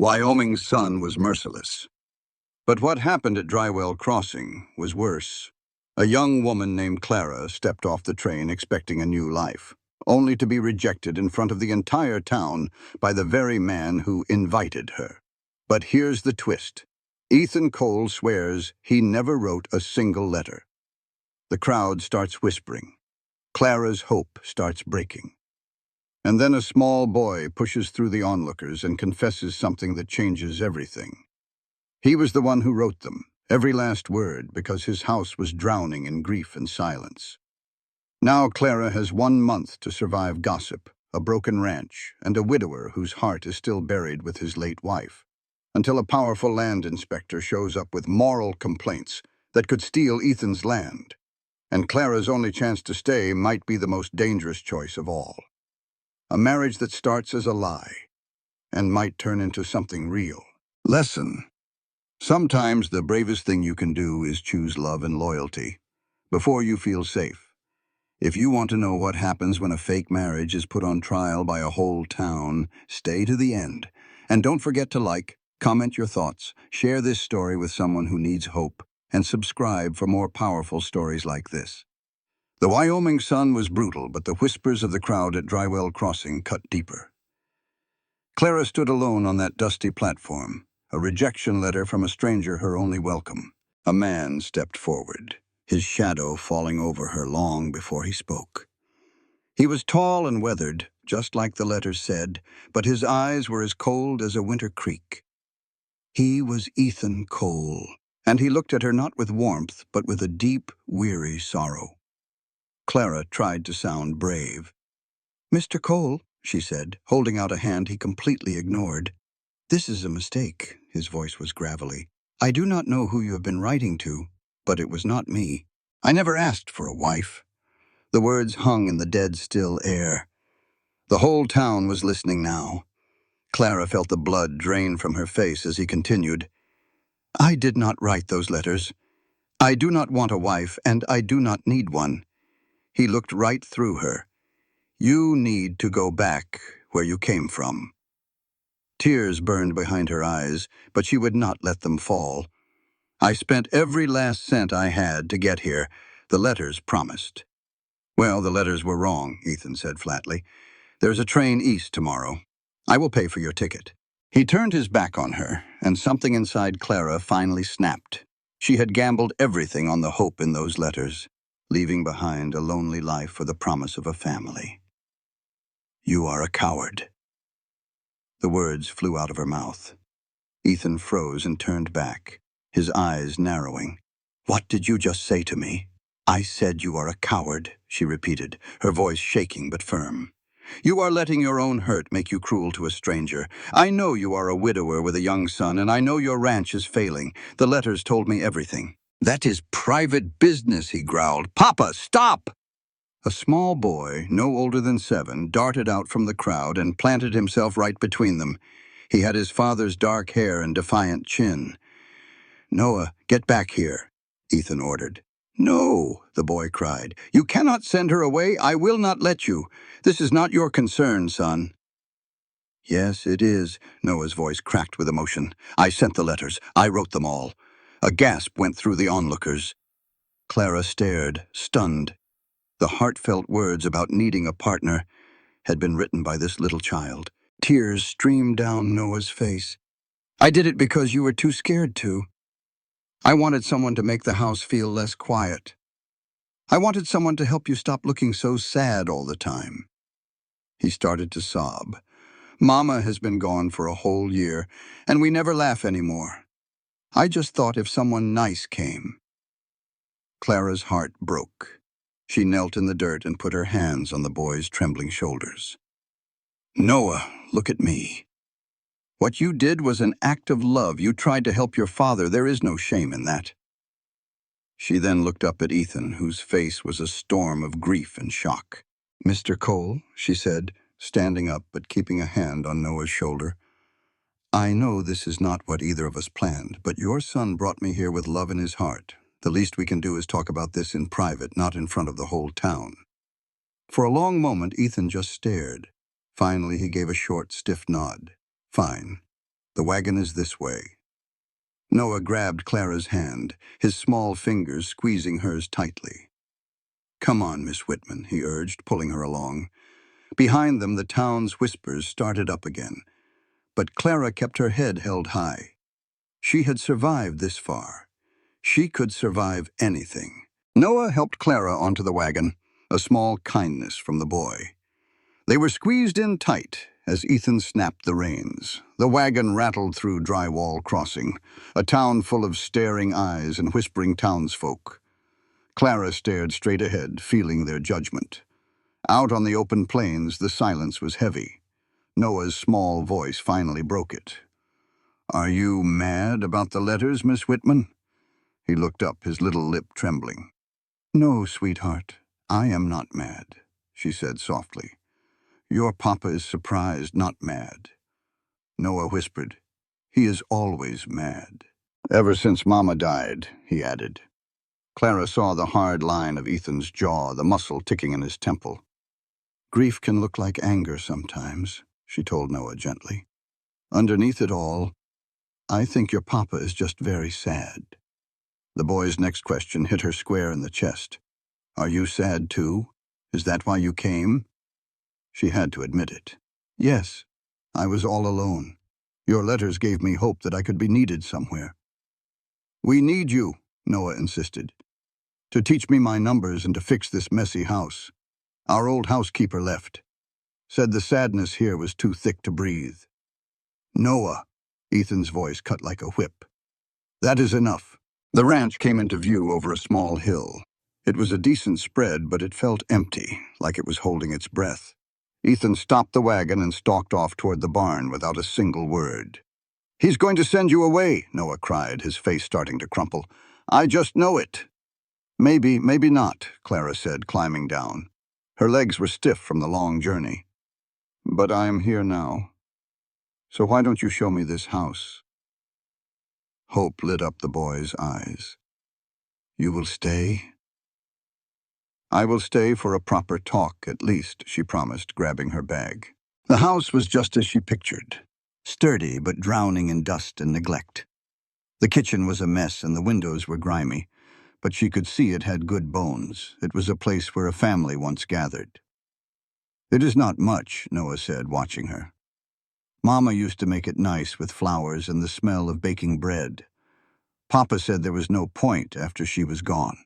Wyoming's sun was merciless. But what happened at Drywell Crossing was worse. A young woman named Clara stepped off the train expecting a new life, only to be rejected in front of the entire town by the very man who invited her. But here's the twist. Ethan Cole swears he never wrote a single letter. The crowd starts whispering. Clara's hope starts breaking. And then a small boy pushes through the onlookers and confesses something that changes everything. He was the one who wrote them, every last word, because his house was drowning in grief and silence. Now Clara has 1 month to survive gossip, a broken ranch, and a widower whose heart is still buried with his late wife, until a powerful land inspector shows up with moral complaints that could steal Ethan's land. And Clara's only chance to stay might be the most dangerous choice of all. A marriage that starts as a lie and might turn into something real. Lesson. Sometimes the bravest thing you can do is choose love and loyalty before you feel safe. If you want to know what happens when a fake marriage is put on trial by a whole town, stay to the end. And don't forget to like, comment your thoughts, share this story with someone who needs hope, and subscribe for more powerful stories like this. The Wyoming sun was brutal, but the whispers of the crowd at Drywell Crossing cut deeper. Clara stood alone on that dusty platform, a rejection letter from a stranger her only welcome. A man stepped forward, his shadow falling over her long before he spoke. He was tall and weathered, just like the letter said, but his eyes were as cold as a winter creek. He was Ethan Cole, and he looked at her not with warmth, but with a deep, weary sorrow. Clara tried to sound brave. "Mr. Cole," she said, holding out a hand he completely ignored. "This is a mistake," his voice was gravelly. "I do not know who you have been writing to, but it was not me. I never asked for a wife." The words hung in the dead still air. The whole town was listening now. Clara felt the blood drain from her face as he continued. "I did not write those letters. I do not want a wife, and I do not need one." He looked right through her. "You need to go back where you came from." Tears burned behind her eyes, but she would not let them fall. "I spent every last cent I had to get here. The letters promised." "Well, the letters were wrong," Ethan said flatly. "There's a train east tomorrow. I will pay for your ticket." He turned his back on her, and something inside Clara finally snapped. She had gambled everything on the hope in those letters, leaving behind a lonely life for the promise of a family. "You are a coward." The words flew out of her mouth. Ethan froze and turned back, his eyes narrowing. "What did you just say to me?" "I said you are a coward," she repeated, her voice shaking but firm. "You are letting your own hurt make you cruel to a stranger. I know you are a widower with a young son, and I know your ranch is failing. The letters told me everything." "That is private business," he growled. "Papa, stop!" A small boy, no older than 7, darted out from the crowd and planted himself right between them. He had his father's dark hair and defiant chin. "Noah, get back here," Ethan ordered. "No," the boy cried. "You cannot send her away. I will not let you. This is not your concern, son." "Yes, it is," Noah's voice cracked with emotion. "I sent the letters. I wrote them all." A gasp went through the onlookers. Clara stared, stunned. The heartfelt words about needing a partner had been written by this little child. Tears streamed down Noah's face. "I did it because you were too scared to. I wanted someone to make the house feel less quiet. I wanted someone to help you stop looking so sad all the time." He started to sob. "Mama has been gone for a whole year, and we never laugh anymore. I just thought if someone nice came." Clara's heart broke. She knelt in the dirt and put her hands on the boy's trembling shoulders. "Noah, look at me. What you did was an act of love. You tried to help your father. There is no shame in that." She then looked up at Ethan, whose face was a storm of grief and shock. "Mr. Cole," she said, standing up but keeping a hand on Noah's shoulder, "I know this is not what either of us planned, but your son brought me here with love in his heart. The least we can do is talk about this in private, not in front of the whole town." For a long moment, Ethan just stared. Finally, he gave a short, stiff nod. "Fine. The wagon is this way. Noah grabbed Clara's hand, his small fingers squeezing hers tightly. Come on, Miss Whitman, he urged, pulling her along. Behind them, the town's whispers started up again, but Clara kept her head held high. She had survived this far. She could survive anything. Noah helped Clara onto the wagon, a small kindness from the boy. They were squeezed in tight as Ethan snapped the reins. The wagon rattled through Drywall Crossing, a town full of staring eyes and whispering townsfolk. Clara stared straight ahead, feeling their judgment. Out on the open plains, the silence was heavy. Noah's small voice finally broke it. Are you mad about the letters, Miss Whitman? He looked up, his little lip trembling. No, sweetheart, I am not mad, she said softly. Your papa is surprised, not mad. Noah whispered, he is always mad. Ever since Mama died, he added. Clara saw the hard line of Ethan's jaw, the muscle ticking in his temple. Grief can look like anger sometimes, she told Noah gently. Underneath it all, I think your papa is just very sad. The boy's next question hit her square in the chest. Are you sad too? Is that why you came? She had to admit it. Yes, I was all alone. Your letters gave me hope that I could be needed somewhere. We need you, Noah insisted, to teach me my numbers and to fix this messy house. Our old housekeeper left. Said the sadness here was too thick to breathe. Noah, Ethan's voice cut like a whip. That is enough. The ranch came into view over a small hill. It was a decent spread, but it felt empty, like it was holding its breath. Ethan stopped the wagon and stalked off toward the barn without a single word. He's going to send you away, Noah cried, his face starting to crumple. I just know it. Maybe, maybe not, Clara said, climbing down. Her legs were stiff from the long journey. But I am here now. So why don't you show me this house? Hope lit up the boy's eyes. You will stay? I will stay for a proper talk, at least, she promised, grabbing her bag. The house was just as she pictured, sturdy but drowning in dust and neglect. The kitchen was a mess and the windows were grimy, but she could see it had good bones. It was a place where a family once gathered. It is not much, Noah said, watching her. Mama used to make it nice with flowers and the smell of baking bread. Papa said there was no point after she was gone.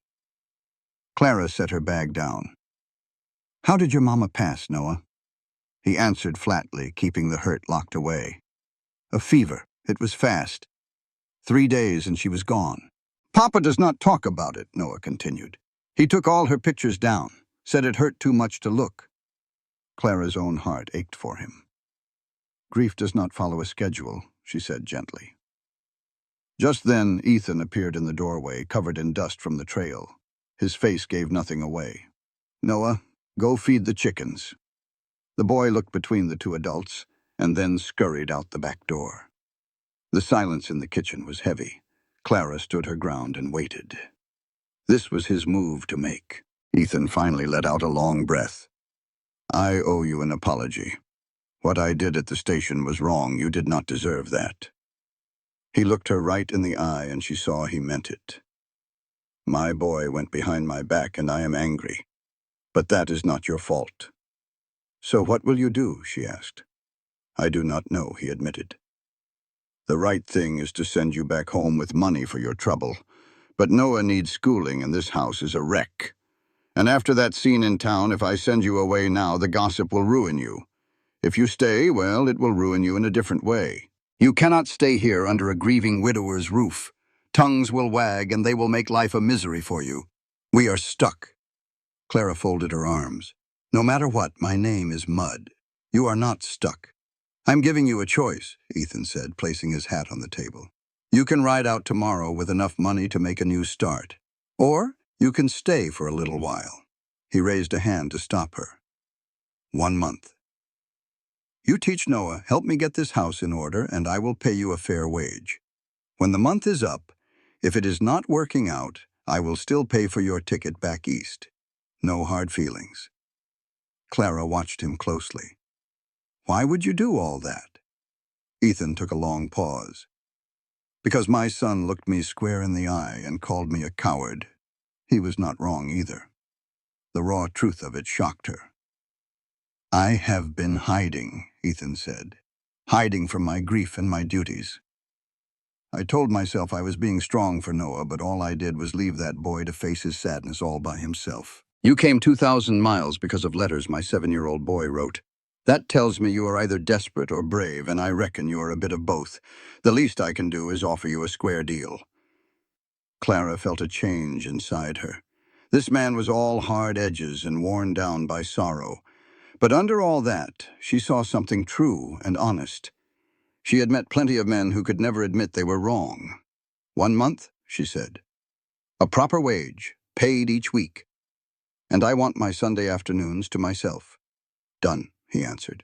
Clara set her bag down. How did your mama pass, Noah? He answered flatly, keeping the hurt locked away. A fever. It was fast. 3 days and she was gone. Papa does not talk about it, Noah continued. He took all her pictures down, said it hurt too much to look. Clara's own heart ached for him. Grief does not follow a schedule, she said gently. Just then, Ethan appeared in the doorway, covered in dust from the trail. His face gave nothing away. Noah, go feed the chickens. The boy looked between the two adults and then scurried out the back door. The silence in the kitchen was heavy. Clara stood her ground and waited. This was his move to make. Ethan finally let out a long breath. I owe you an apology. What I did at the station was wrong. You did not deserve that. He looked her right in the eye and she saw he meant it. My boy went behind my back and I am angry. But that is not your fault. So what will you do? She asked. I do not know, he admitted. The right thing is to send you back home with money for your trouble. But Noah needs schooling and this house is a wreck. And after that scene in town, if I send you away now, the gossip will ruin you. If you stay, well, it will ruin you in a different way. You cannot stay here under a grieving widower's roof. Tongues will wag and they will make life a misery for you. We are stuck. Clara folded her arms. No matter what, my name is Mud. You are not stuck. I'm giving you a choice, Ethan said, placing his hat on the table. You can ride out tomorrow with enough money to make a new start. Or you can stay for a little while. He raised a hand to stop her. 1 month. You teach Noah, help me get this house in order, and I will pay you a fair wage. When the month is up, if it is not working out, I will still pay for your ticket back east. No hard feelings. Clara watched him closely. Why would you do all that? Ethan took a long pause. Because my son looked me square in the eye and called me a coward. He was not wrong either. The raw truth of it shocked her. I have been hiding, Ethan said. Hiding from my grief and my duties. I told myself I was being strong for Noah, but all I did was leave that boy to face his sadness all by himself. You came 2,000 miles because of letters my 7-year-old boy wrote. That tells me you are either desperate or brave, and I reckon you are a bit of both. The least I can do is offer you a square deal. Clara felt a change inside her. This man was all hard edges and worn down by sorrow. But under all that, she saw something true and honest. She had met plenty of men who could never admit they were wrong. 1 month, she said. A proper wage, paid each week. And I want my Sunday afternoons to myself. Done, he answered.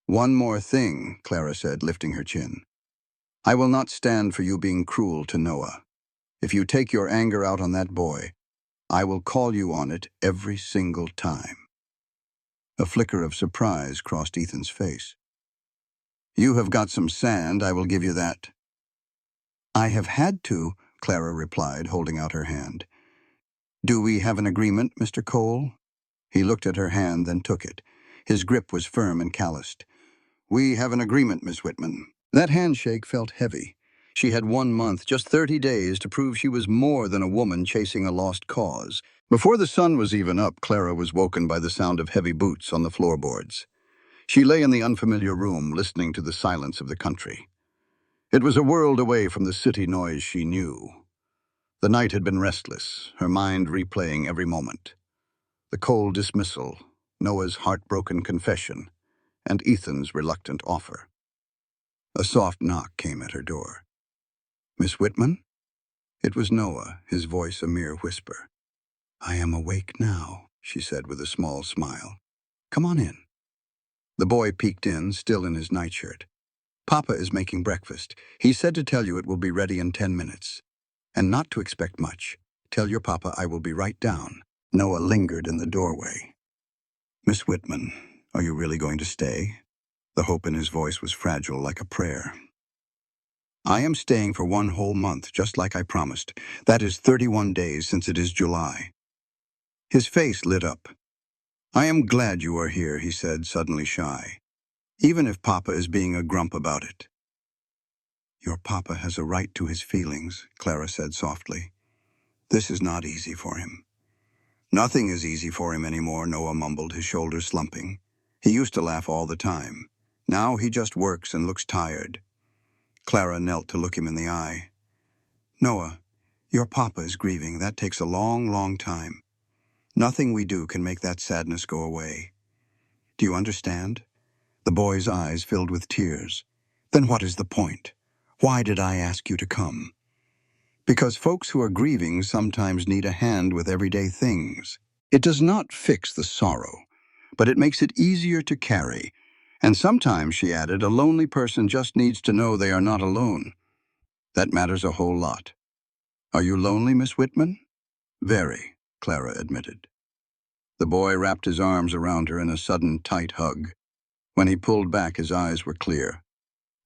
One more thing, Clara said, lifting her chin. I will not stand for you being cruel to Noah. If you take your anger out on that boy, I will call you on it every single time. A flicker of surprise crossed Ethan's face. You have got some sand, I will give you that. I have had to, Clara replied, holding out her hand. Do we have an agreement, Mr. Cole? He looked at her hand, then took it. His grip was firm and calloused. We have an agreement, Miss Whitman. That handshake felt heavy. She had 1 month, just 30 days, to prove she was more than a woman chasing a lost cause. Before the sun was even up, Clara was woken by the sound of heavy boots on the floorboards. She lay in the unfamiliar room, listening to the silence of the country. It was a world away from the city noise she knew. The night had been restless, her mind replaying every moment. The cold dismissal, Noah's heartbroken confession, and Ethan's reluctant offer. A soft knock came at her door. Miss Whitman? It was Noah, his voice a mere whisper. I am awake now, she said with a small smile. Come on in. The boy peeked in, still in his nightshirt. Papa is making breakfast. He said to tell you it will be ready in 10 minutes. And not to expect much. Tell your papa I will be right down. Noah lingered in the doorway. Miss Whitman, are you really going to stay? The hope in his voice was fragile like a prayer. I am staying for 1 whole month, just like I promised. That is 31 days since it is July. His face lit up. I am glad you are here, he said, suddenly shy. Even if Papa is being a grump about it. Your papa has a right to his feelings, Clara said softly. This is not easy for him. Nothing is easy for him anymore, Noah mumbled, his shoulders slumping. He used to laugh all the time. Now he just works and looks tired. Clara knelt to look him in the eye. Noah, your papa is grieving. That takes a long, long time. Nothing we do can make that sadness go away. Do you understand? The boy's eyes filled with tears. Then what is the point? Why did I ask you to come? Because folks who are grieving sometimes need a hand with everyday things. It does not fix the sorrow, but it makes it easier to carry. And sometimes, she added, a lonely person just needs to know they are not alone. That matters a whole lot. Are you lonely, Miss Whitman? Very, Clara admitted. The boy wrapped his arms around her in a sudden tight hug. When he pulled back, his eyes were clear.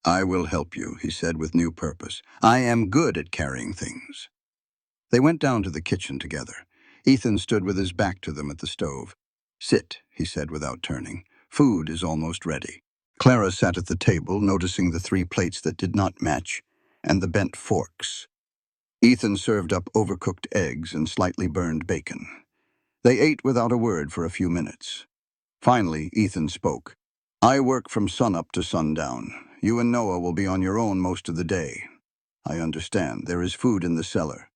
I will help you, he said with new purpose. I am good at carrying things. They went down to the kitchen together. Ethan stood with his back to them at the stove. Sit, he said without turning. Food is almost ready. Clara sat at the table, noticing the 3 plates that did not match, and the bent forks. Ethan served up overcooked eggs and slightly burned bacon. They ate without a word for a few minutes. Finally, Ethan spoke. I work from sunup to sundown. You and Noah will be on your own most of the day. I understand. There is food in the cellar.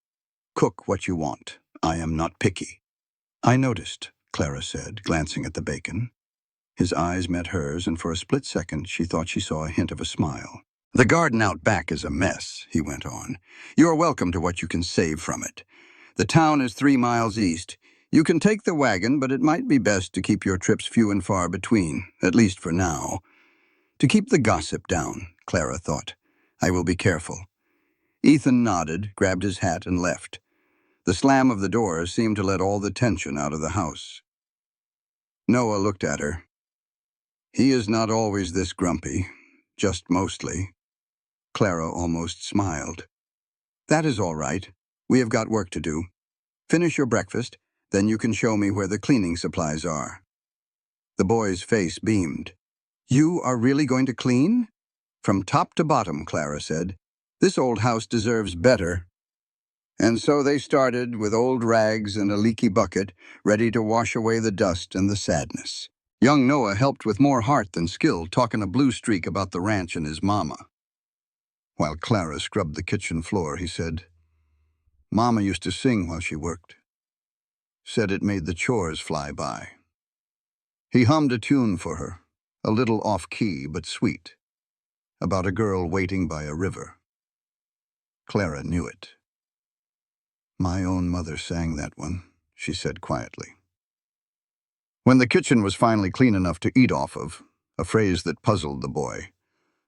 Cook what you want. I am not picky. I noticed, Clara said, glancing at the bacon. His eyes met hers, and for a split second she thought she saw a hint of a smile. The garden out back is a mess, he went on. You are welcome to what you can save from it. The town is 3 miles east. You can take the wagon, but it might be best to keep your trips few and far between, at least for now. To keep the gossip down, Clara thought. I will be careful. Ethan nodded, grabbed his hat, and left. The slam of the door seemed to let all the tension out of the house. Noah looked at her. He is not always this grumpy. just mostly. Clara almost smiled. That is all right. We have got work to do. Finish your breakfast, then you can show me where the cleaning supplies are. The boy's face beamed. You are really going to clean? From top to bottom, Clara said. This old house deserves better. And so they started with old rags and a leaky bucket, ready to wash away the dust and the sadness. Young Noah helped with more heart than skill, talking a blue streak about the ranch and his mama. While Clara scrubbed the kitchen floor, he said, Mama used to sing while she worked. Said it made the chores fly by. He hummed a tune for her, a little off-key but sweet, about a girl waiting by a river. Clara knew it. My own mother sang that one, she said quietly. When the kitchen was finally clean enough to eat off of, a phrase that puzzled the boy,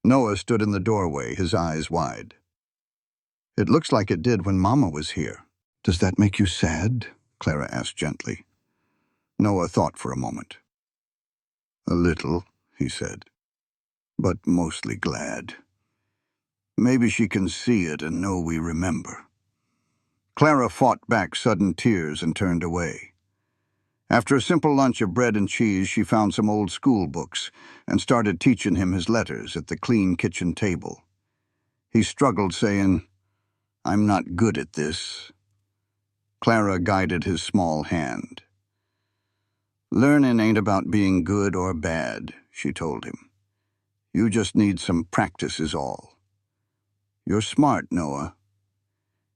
Noah stood in the doorway, his eyes wide. It looks like it did when Mama was here. Does that make you sad? Clara asked gently. Noah thought for a moment. A little, he said, but mostly glad. Maybe she can see it and know we remember. Clara fought back sudden tears and turned away. After a simple lunch of bread and cheese, she found some old school books and started teaching him his letters at the clean kitchen table. He struggled, saying, I'm not good at this. Clara guided his small hand. Learning ain't about being good or bad, she told him. You just need some practice is all. You're smart, Noah.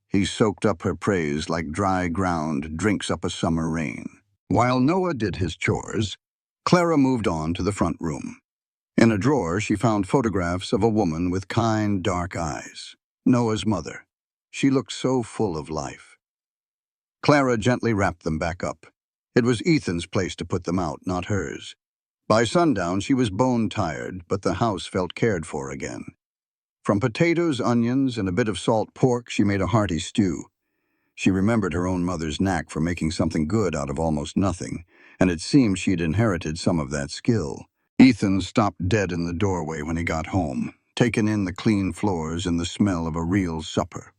He soaked up her praise like dry ground drinks up a summer rain. While Noah did his chores, Clara moved on to the front room. In a drawer, she found photographs of a woman with kind, dark eyes, Noah's mother. She looked so full of life. Clara gently wrapped them back up. It was Ethan's place to put them out, not hers. By sundown, she was bone-tired, but the house felt cared for again. From potatoes, onions, and a bit of salt pork, she made a hearty stew. She remembered her own mother's knack for making something good out of almost nothing, and it seemed she'd inherited some of that skill. Ethan stopped dead in the doorway when he got home, taking in the clean floors and the smell of a real supper.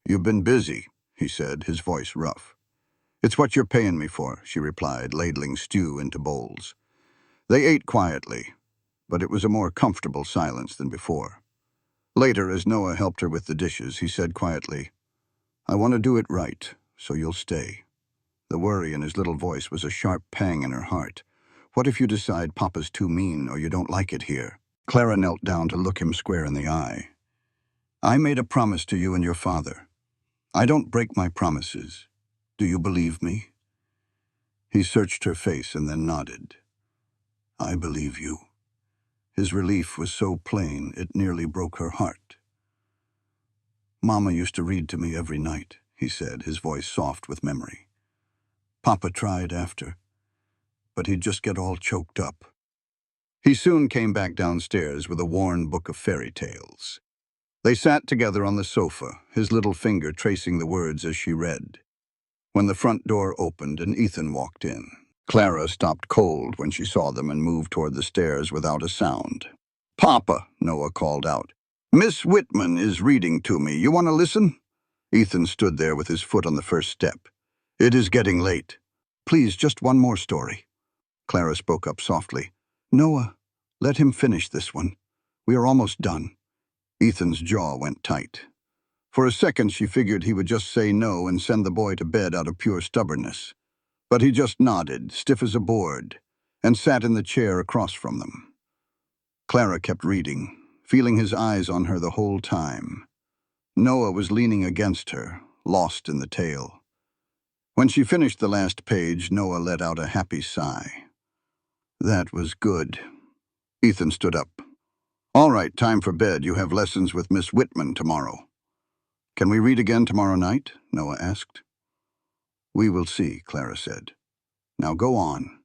You've been busy, he said, his voice rough. It's what you're paying me for, she replied, ladling stew into bowls. They ate quietly, but it was a more comfortable silence than before. Later, as Noah helped her with the dishes, he said quietly, I want to do it right, so you'll stay. The worry in his little voice was a sharp pang in her heart. What if you decide Papa's too mean or you don't like it here? Clara knelt down to look him square in the eye. I made a promise to you and your father. I don't break my promises. Do you believe me? He searched her face and then nodded. I believe you. His relief was so plain it nearly broke her heart. Mama used to read to me every night, he said, his voice soft with memory. Papa tried after, but he'd just get all choked up. He soon came back downstairs with a worn book of fairy tales. They sat together on the sofa, his little finger tracing the words as she read. When the front door opened and Ethan walked in, Clara stopped cold when she saw them and moved toward the stairs without a sound. Papa, Noah called out. Miss Whitman is reading to me. You want to listen? Ethan stood there with his foot on the first step. It is getting late. Please, just one more story. Clara spoke up softly. Noah, let him finish this one. We are almost done. Ethan's jaw went tight. For a second, she figured he would just say no and send the boy to bed out of pure stubbornness. But he just nodded, stiff as a board, and sat in the chair across from them. Clara kept reading, feeling his eyes on her the whole time. Noah was leaning against her, lost in the tale. When she finished the last page, Noah let out a happy sigh. That was good. Ethan stood up. All right, time for bed. You have lessons with Miss Whitman tomorrow. Can we read again tomorrow night? Noah asked. We will see, Clara said. Now go on.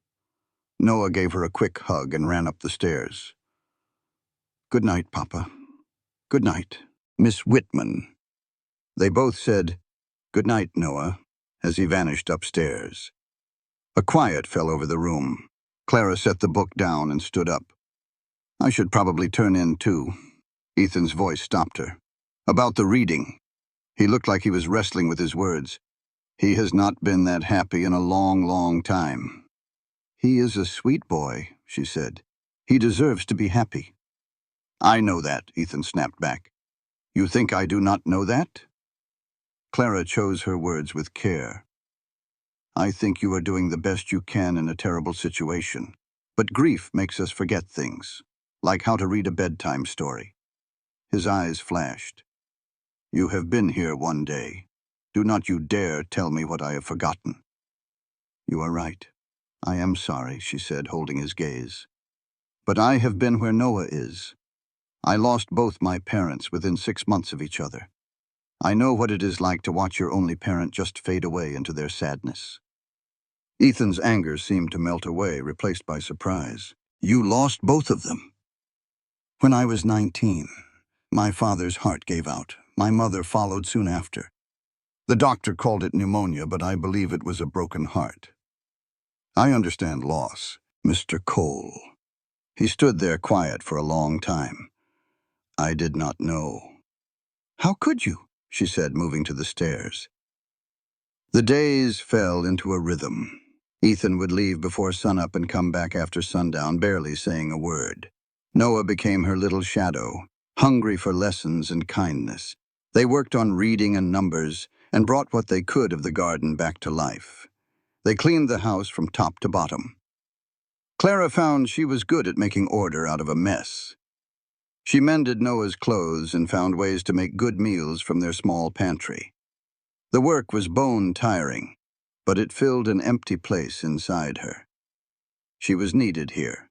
Noah gave her a quick hug and ran up the stairs. Good night, Papa. Good night, Miss Whitman. They both said, Good night, Noah, as he vanished upstairs. A quiet fell over the room. Clara set the book down and stood up. I should probably turn in too. Ethan's voice stopped her. About the reading. He looked like he was wrestling with his words. He has not been that happy in a long, long time. He is a sweet boy, she said. He deserves to be happy. I know that, Ethan snapped back. You think I do not know that? Clara chose her words with care. I think you are doing the best you can in a terrible situation. But grief makes us forget things, like how to read a bedtime story. His eyes flashed. You have been here one day. Do not you dare tell me what I have forgotten. You are right. I am sorry, she said, holding his gaze. But I have been where Noah is. I lost both my parents within 6 months of each other. I know what it is like to watch your only parent just fade away into their sadness. Ethan's anger seemed to melt away, replaced by surprise. You lost both of them? When I was 19, my father's heart gave out. My mother followed soon after. The doctor called it pneumonia, but I believe it was a broken heart. I understand loss, Mr. Cole. He stood there quiet for a long time. I did not know. How could you? She said, moving to the stairs. The days fell into a rhythm. Ethan would leave before sunup and come back after sundown, barely saying a word. Noah became her little shadow, hungry for lessons and kindness. They worked on reading and numbers and brought what they could of the garden back to life. They cleaned the house from top to bottom. Clara found she was good at making order out of a mess. She mended Noah's clothes and found ways to make good meals from their small pantry. The work was bone-tiring, but it filled an empty place inside her. She was needed here.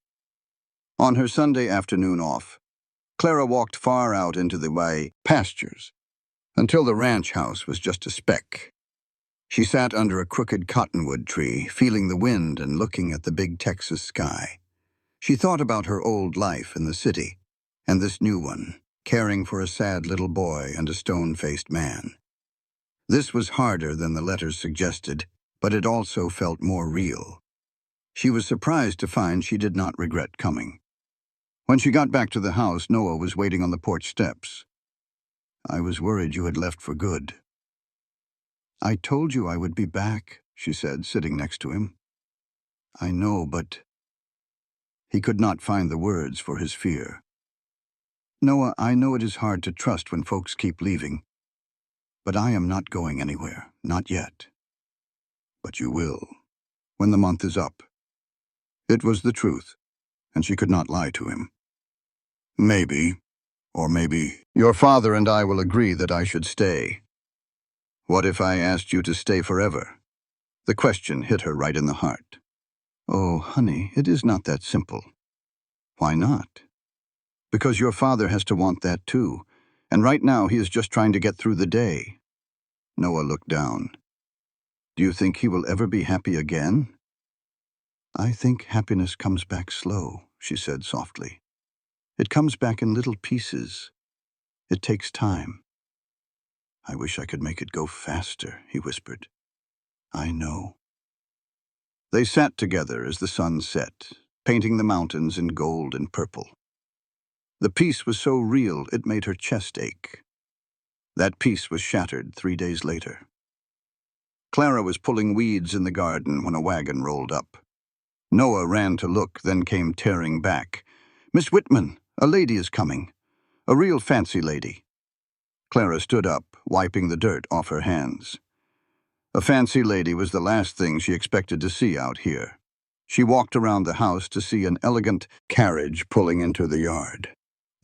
On her Sunday afternoon off, Clara walked far out into the pastures, until the ranch house was just a speck. She sat under a crooked cottonwood tree, feeling the wind and looking at the big Texas sky. She thought about her old life in the city, and this new one, caring for a sad little boy and a stone-faced man. This was harder than the letters suggested, but it also felt more real. She was surprised to find she did not regret coming. When she got back to the house, Noah was waiting on the porch steps. I was worried you had left for good. I told you I would be back, she said, sitting next to him. I know, but... He could not find the words for his fear. Noah, I know it is hard to trust when folks keep leaving, but I am not going anywhere, not yet. But you will, when the month is up. It was the truth, and she could not lie to him. Maybe, or maybe, your father and I will agree that I should stay. What if I asked you to stay forever? The question hit her right in the heart. Oh, honey, it is not that simple. Why not? Because your father has to want that too, and right now he is just trying to get through the day. Noah looked down. Do you think he will ever be happy again? I think happiness comes back slow, she said softly. It comes back in little pieces. It takes time. I wish I could make it go faster, he whispered. I know. They sat together as the sun set, painting the mountains in gold and purple. The peace was so real it made her chest ache. That peace was shattered 3 days later. Clara was pulling weeds in the garden when a wagon rolled up. Noah ran to look, then came tearing back. Miss Whitman, a lady is coming. A real fancy lady. Clara stood up, wiping the dirt off her hands. A fancy lady was the last thing she expected to see out here. She walked around the house to see an elegant carriage pulling into the yard.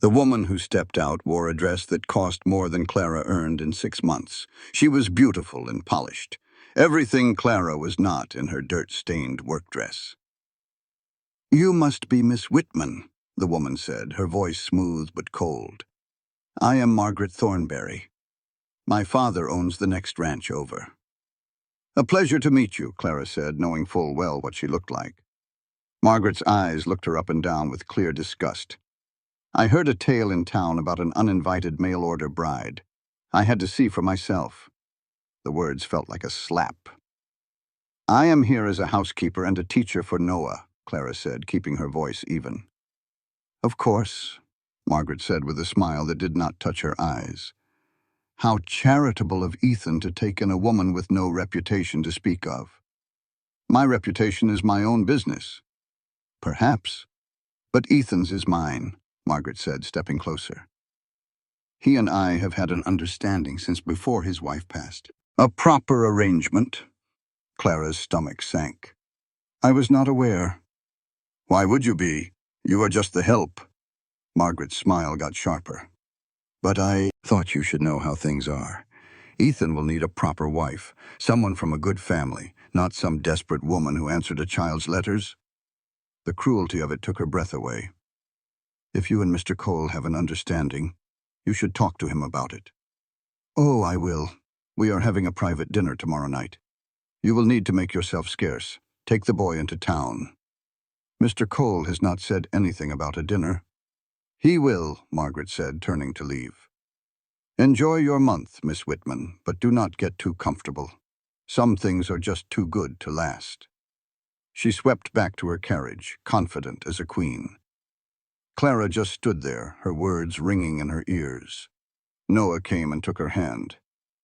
The woman who stepped out wore a dress that cost more than Clara earned in 6 months. She was beautiful and polished. Everything Clara was not in her dirt-stained work dress. You must be Miss Whitman, the woman said, her voice smooth but cold. I am Margaret Thornberry. My father owns the next ranch over. A pleasure to meet you, Clara said, knowing full well what she looked like. Margaret's eyes looked her up and down with clear disgust. I heard a tale in town about an uninvited mail-order bride. I had to see for myself. The words felt like a slap. I am here as a housekeeper and a teacher for Noah, Clara said, keeping her voice even. Of course, Margaret said with a smile that did not touch her eyes. How charitable of Ethan to take in a woman with no reputation to speak of. My reputation is my own business. Perhaps. But Ethan's is mine, Margaret said, stepping closer. He and I have had an understanding since before his wife passed. A proper arrangement. Clara's stomach sank. I was not aware. Why would you be? You are just the help. Margaret's smile got sharper. But I thought you should know how things are. Ethan will need a proper wife, someone from a good family, not some desperate woman who answered a child's letters. The cruelty of it took her breath away. If you and Mr. Cole have an understanding, you should talk to him about it. Oh, I will. We are having a private dinner tomorrow night. You will need to make yourself scarce. Take the boy into town. Mr. Cole has not said anything about a dinner. He will, Margaret said, turning to leave. Enjoy your month, Miss Whitman, but do not get too comfortable. Some things are just too good to last. She swept back to her carriage, confident as a queen. Clara just stood there, her words ringing in her ears. Noah came and took her hand.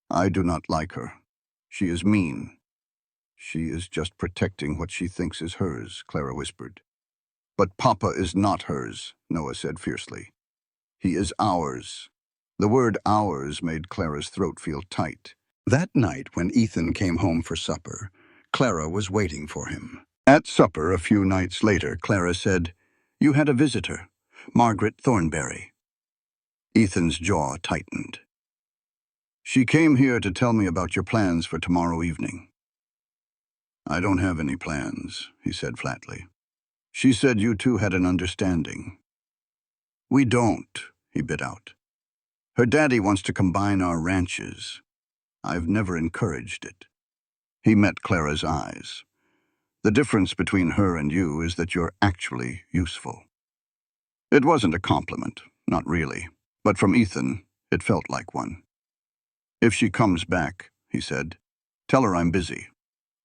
I do not like her. She is mean. She is just protecting what she thinks is hers, Clara whispered. But Papa is not hers, Noah said fiercely. He is ours. The word ours made Clara's throat feel tight. That night, when Ethan came home for supper, Clara was waiting for him. At supper, a few nights later, Clara said, You had a visitor, Margaret Thornberry. Ethan's jaw tightened. She came here to tell me about your plans for tomorrow evening. I don't have any plans, he said flatly. She said you two had an understanding. We don't, he bit out. Her daddy wants to combine our ranches. I've never encouraged it. He met Clara's eyes. The difference between her and you is that you're actually useful. It wasn't a compliment, not really, but from Ethan, it felt like one. If she comes back, he said, tell her I'm busy,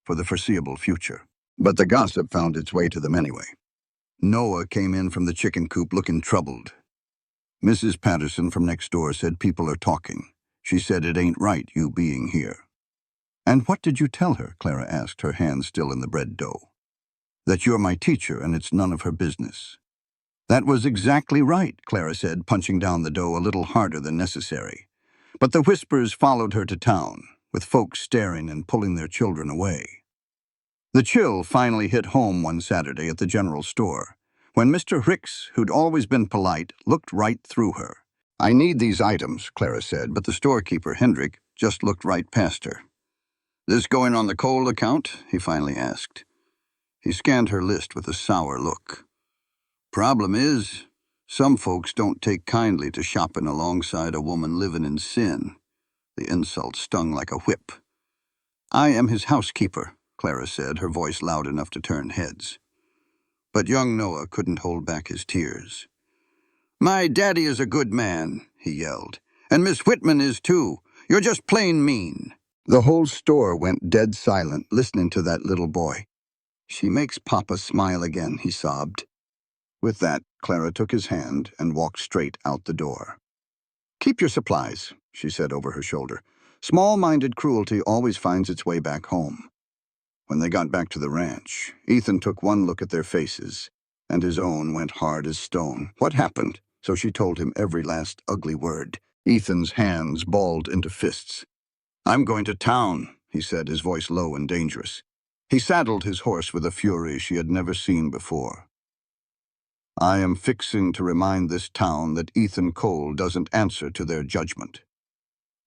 for the foreseeable future. But the gossip found its way to them anyway. Noah came in from the chicken coop looking troubled. Mrs. Patterson from next door said people are talking. She said it ain't right, you being here. And what did you tell her? Clara asked, her hand still in the bread dough. That you're my teacher and it's none of her business. That was exactly right, Clara said, punching down the dough a little harder than necessary. But the whispers followed her to town, with folks staring and pulling their children away. The chill finally hit home one Saturday at the general store, when Mr. Hicks, who'd always been polite, looked right through her. I need these items, Clara said, but the storekeeper, Hendrick, just looked right past her. This going on the coal account? He finally asked. He scanned her list with a sour look. Problem is, some folks don't take kindly to shopping alongside a woman living in sin. The insult stung like a whip. I am his housekeeper, Clara said, her voice loud enough to turn heads. But young Noah couldn't hold back his tears. My daddy is a good man, he yelled. And Miss Whitman is too. You're just plain mean. The whole store went dead silent, listening to that little boy. She makes Papa smile again, he sobbed. With that, Clara took his hand and walked straight out the door. Keep your supplies, she said over her shoulder. Small-minded cruelty always finds its way back home. When they got back to the ranch, Ethan took one look at their faces, and his own went hard as stone. What happened? So she told him every last ugly word. Ethan's hands balled into fists. I'm going to town, he said, his voice low and dangerous. He saddled his horse with a fury she had never seen before. I am fixing to remind this town that Ethan Cole doesn't answer to their judgment.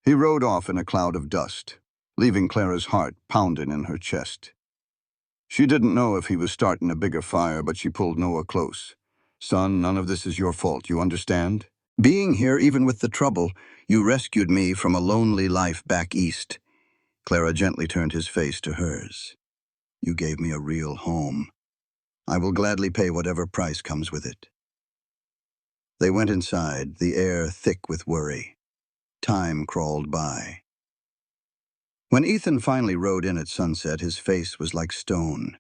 He rode off in a cloud of dust, leaving Clara's heart pounding in her chest. She didn't know if he was starting a bigger fire, but she pulled Noah close. Son, none of this is your fault, you understand? Being here, even with the trouble, you rescued me from a lonely life back east. Clara gently turned his face to hers. You gave me a real home. I will gladly pay whatever price comes with it. They went inside, the air thick with worry. Time crawled by. When Ethan finally rode in at sunset, his face was like stone.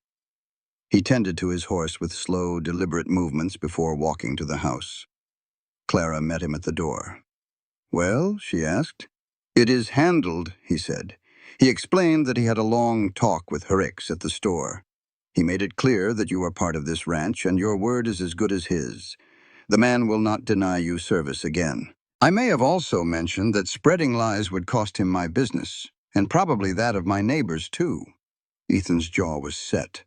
He tended to his horse with slow, deliberate movements before walking to the house. Clara met him at the door. "Well?" she asked. "It is handled," he said. He explained that he had a long talk with Herricks at the store. "He made it clear that you are part of this ranch, and your word is as good as his. The man will not deny you service again. I may have also mentioned that spreading lies would cost him my business, and probably that of my neighbors, too." Ethan's jaw was set.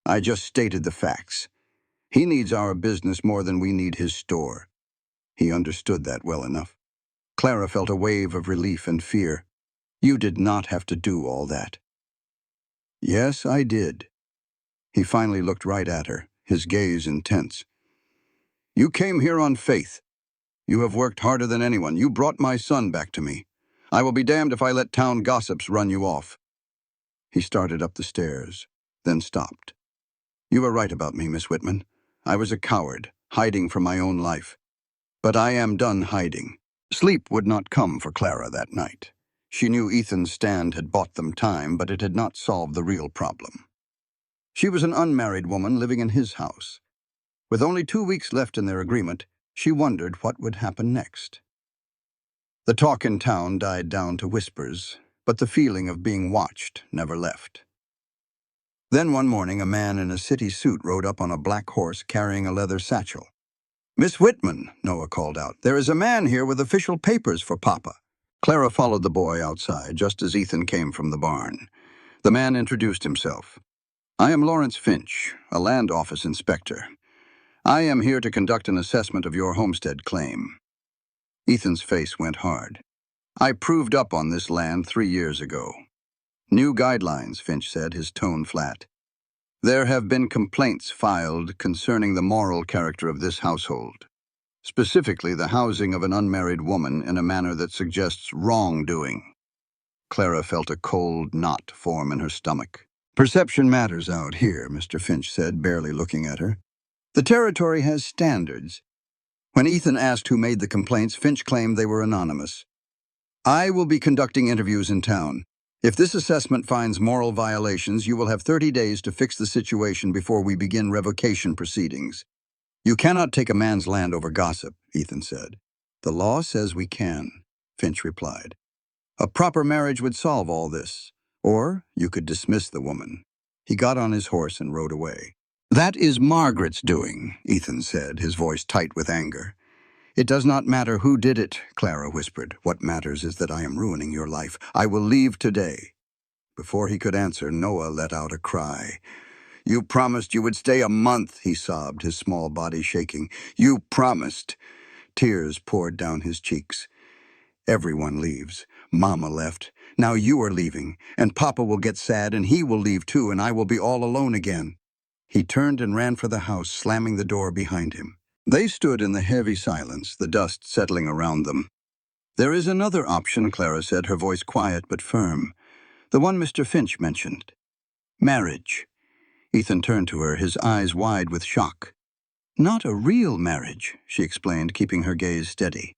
"I just stated the facts. He needs our business more than we need his store." He understood that well enough. Clara felt a wave of relief and fear. "You did not have to do all that." "Yes, I did." He finally looked right at her, his gaze intense. "You came here on faith. You have worked harder than anyone. You brought my son back to me. I will be damned if I let town gossips run you off." He started up the stairs, then stopped. "You were right about me, Miss Whitman. I was a coward, hiding from my own life. But I am done hiding." Sleep would not come for Clara that night. She knew Ethan's stand had bought them time, but it had not solved the real problem. She was an unmarried woman living in his house. With only 2 weeks left in their agreement, she wondered what would happen next. The talk in town died down to whispers, but the feeling of being watched never left. Then one morning, a man in a city suit rode up on a black horse carrying a leather satchel. "Miss Whitman," Noah called out, "there is a man here with official papers for Papa." Clara followed the boy outside, just as Ethan came from the barn. The man introduced himself. "I am Lawrence Finch, a land office inspector. I am here to conduct an assessment of your homestead claim." Ethan's face went hard. "I proved up on this land 3 years ago." "New guidelines," Finch said, his tone flat. "There have been complaints filed concerning the moral character of this household, specifically the housing of an unmarried woman in a manner that suggests wrongdoing." Clara felt a cold knot form in her stomach. "Perception matters out here," Mr. Finch said, barely looking at her. "The territory has standards." When Ethan asked who made the complaints, Finch claimed they were anonymous. "I will be conducting interviews in town. If this assessment finds moral violations, you will have 30 days to fix the situation before we begin revocation proceedings." "You cannot take a man's land over gossip," Ethan said. "The law says we can," Finch replied. "A proper marriage would solve all this. Or you could dismiss the woman." He got on his horse and rode away. "That is Margaret's doing," Ethan said, his voice tight with anger. "It does not matter who did it," Clara whispered. "What matters is that I am ruining your life. I will leave today." Before he could answer, Noah let out a cry. "You promised you would stay a month," he sobbed, his small body shaking. "You promised." Tears poured down his cheeks. "Everyone leaves. Mama left. Now you are leaving, and Papa will get sad, and he will leave too, and I will be all alone again." He turned and ran for the house, slamming the door behind him. They stood in the heavy silence, the dust settling around them. "There is another option," Clara said, her voice quiet but firm. "The one Mr. Finch mentioned. Marriage." Ethan turned to her, his eyes wide with shock. "Not a real marriage," she explained, keeping her gaze steady.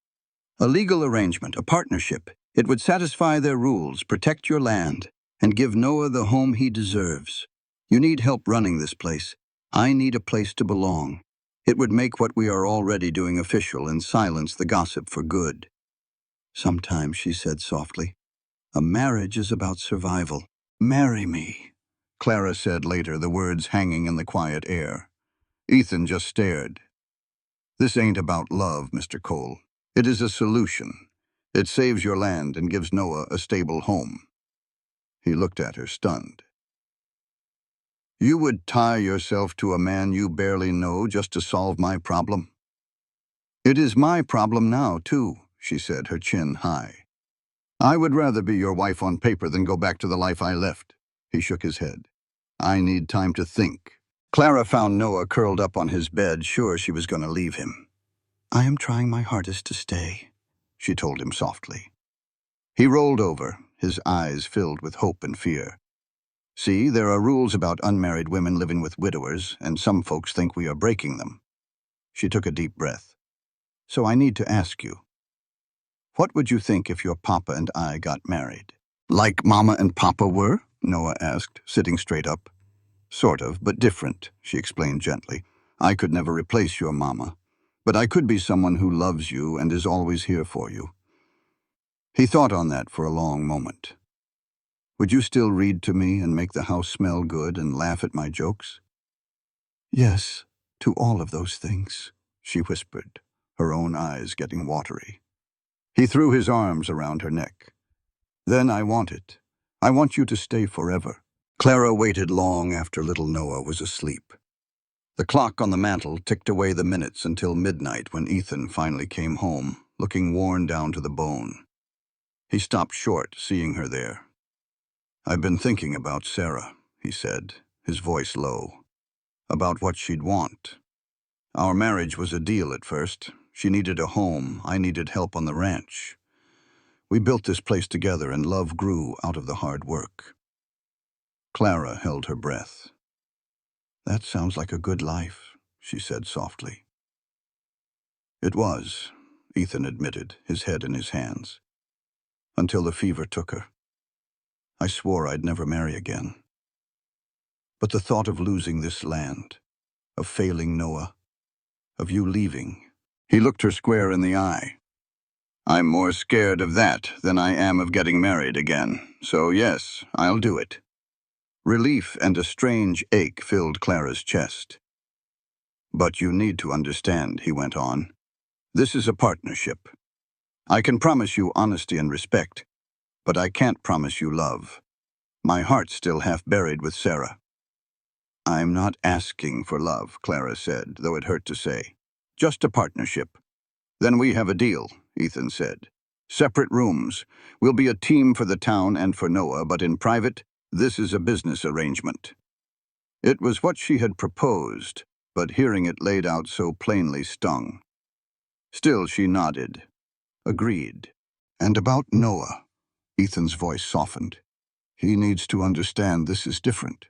"A legal arrangement, a partnership. It would satisfy their rules, protect your land, and give Noah the home he deserves. You need help running this place. I need a place to belong. It would make what we are already doing official and silence the gossip for good." "Sometimes," she said softly, "a marriage is about survival." "Marry me," Clara said later, the words hanging in the quiet air. Ethan just stared. "This ain't about love, Mr. Cole. It is a solution. It saves your land and gives Noah a stable home." He looked at her, stunned. "You would tie yourself to a man you barely know just to solve my problem?" "It is my problem now, too," she said, her chin high. "I would rather be your wife on paper than go back to the life I left." He shook his head. "I need time to think." Clara found Noah curled up on his bed, sure she was going to leave him. "I am trying my hardest to stay," she told him softly. He rolled over, his eyes filled with hope and fear. "See, there are rules about unmarried women living with widowers, and some folks think we are breaking them." She took a deep breath. "So I need to ask you, what would you think if your Papa and I got married?" "Like Mama and Papa were?" Noah asked, sitting straight up. Sort of, but different, she explained gently. I could never replace your mama, but I could be someone who loves you and is always here for you. He thought on that for a long moment. Would you still read to me and make the house smell good and laugh at my jokes? Yes, to all of those things, she whispered, her own eyes getting watery. He threw his arms around her neck. Then I want it. I want you to stay forever. Clara waited long after little Noah was asleep. The clock on the mantel ticked away the minutes until midnight when Ethan finally came home, looking worn down to the bone. He stopped short, seeing her there. I've been thinking about Sarah, he said, his voice low. About what she'd want. Our marriage was a deal at first. She needed a home, I needed help on the ranch. We built this place together and love grew out of the hard work. Clara held her breath. That sounds like a good life, she said softly. It was, Ethan admitted, his head in his hands. Until the fever took her. I swore I'd never marry again. But the thought of losing this land, of failing Noah, of you leaving. He looked her square in the eye. I'm more scared of that than I am of getting married again, so yes, I'll do it. Relief and a strange ache filled Clara's chest. But you need to understand, he went on. This is a partnership. I can promise you honesty and respect, but I can't promise you love. My heart's still half buried with Sarah. I'm not asking for love, Clara said, though it hurt to say. Just a partnership. Then we have a deal, Ethan said. Separate rooms. We'll be a team for the town and for Noah, but in private, this is a business arrangement. It was what she had proposed, but hearing it laid out so plainly stung. Still she nodded. Agreed. And about Noah, Ethan's voice softened. He needs to understand this is different.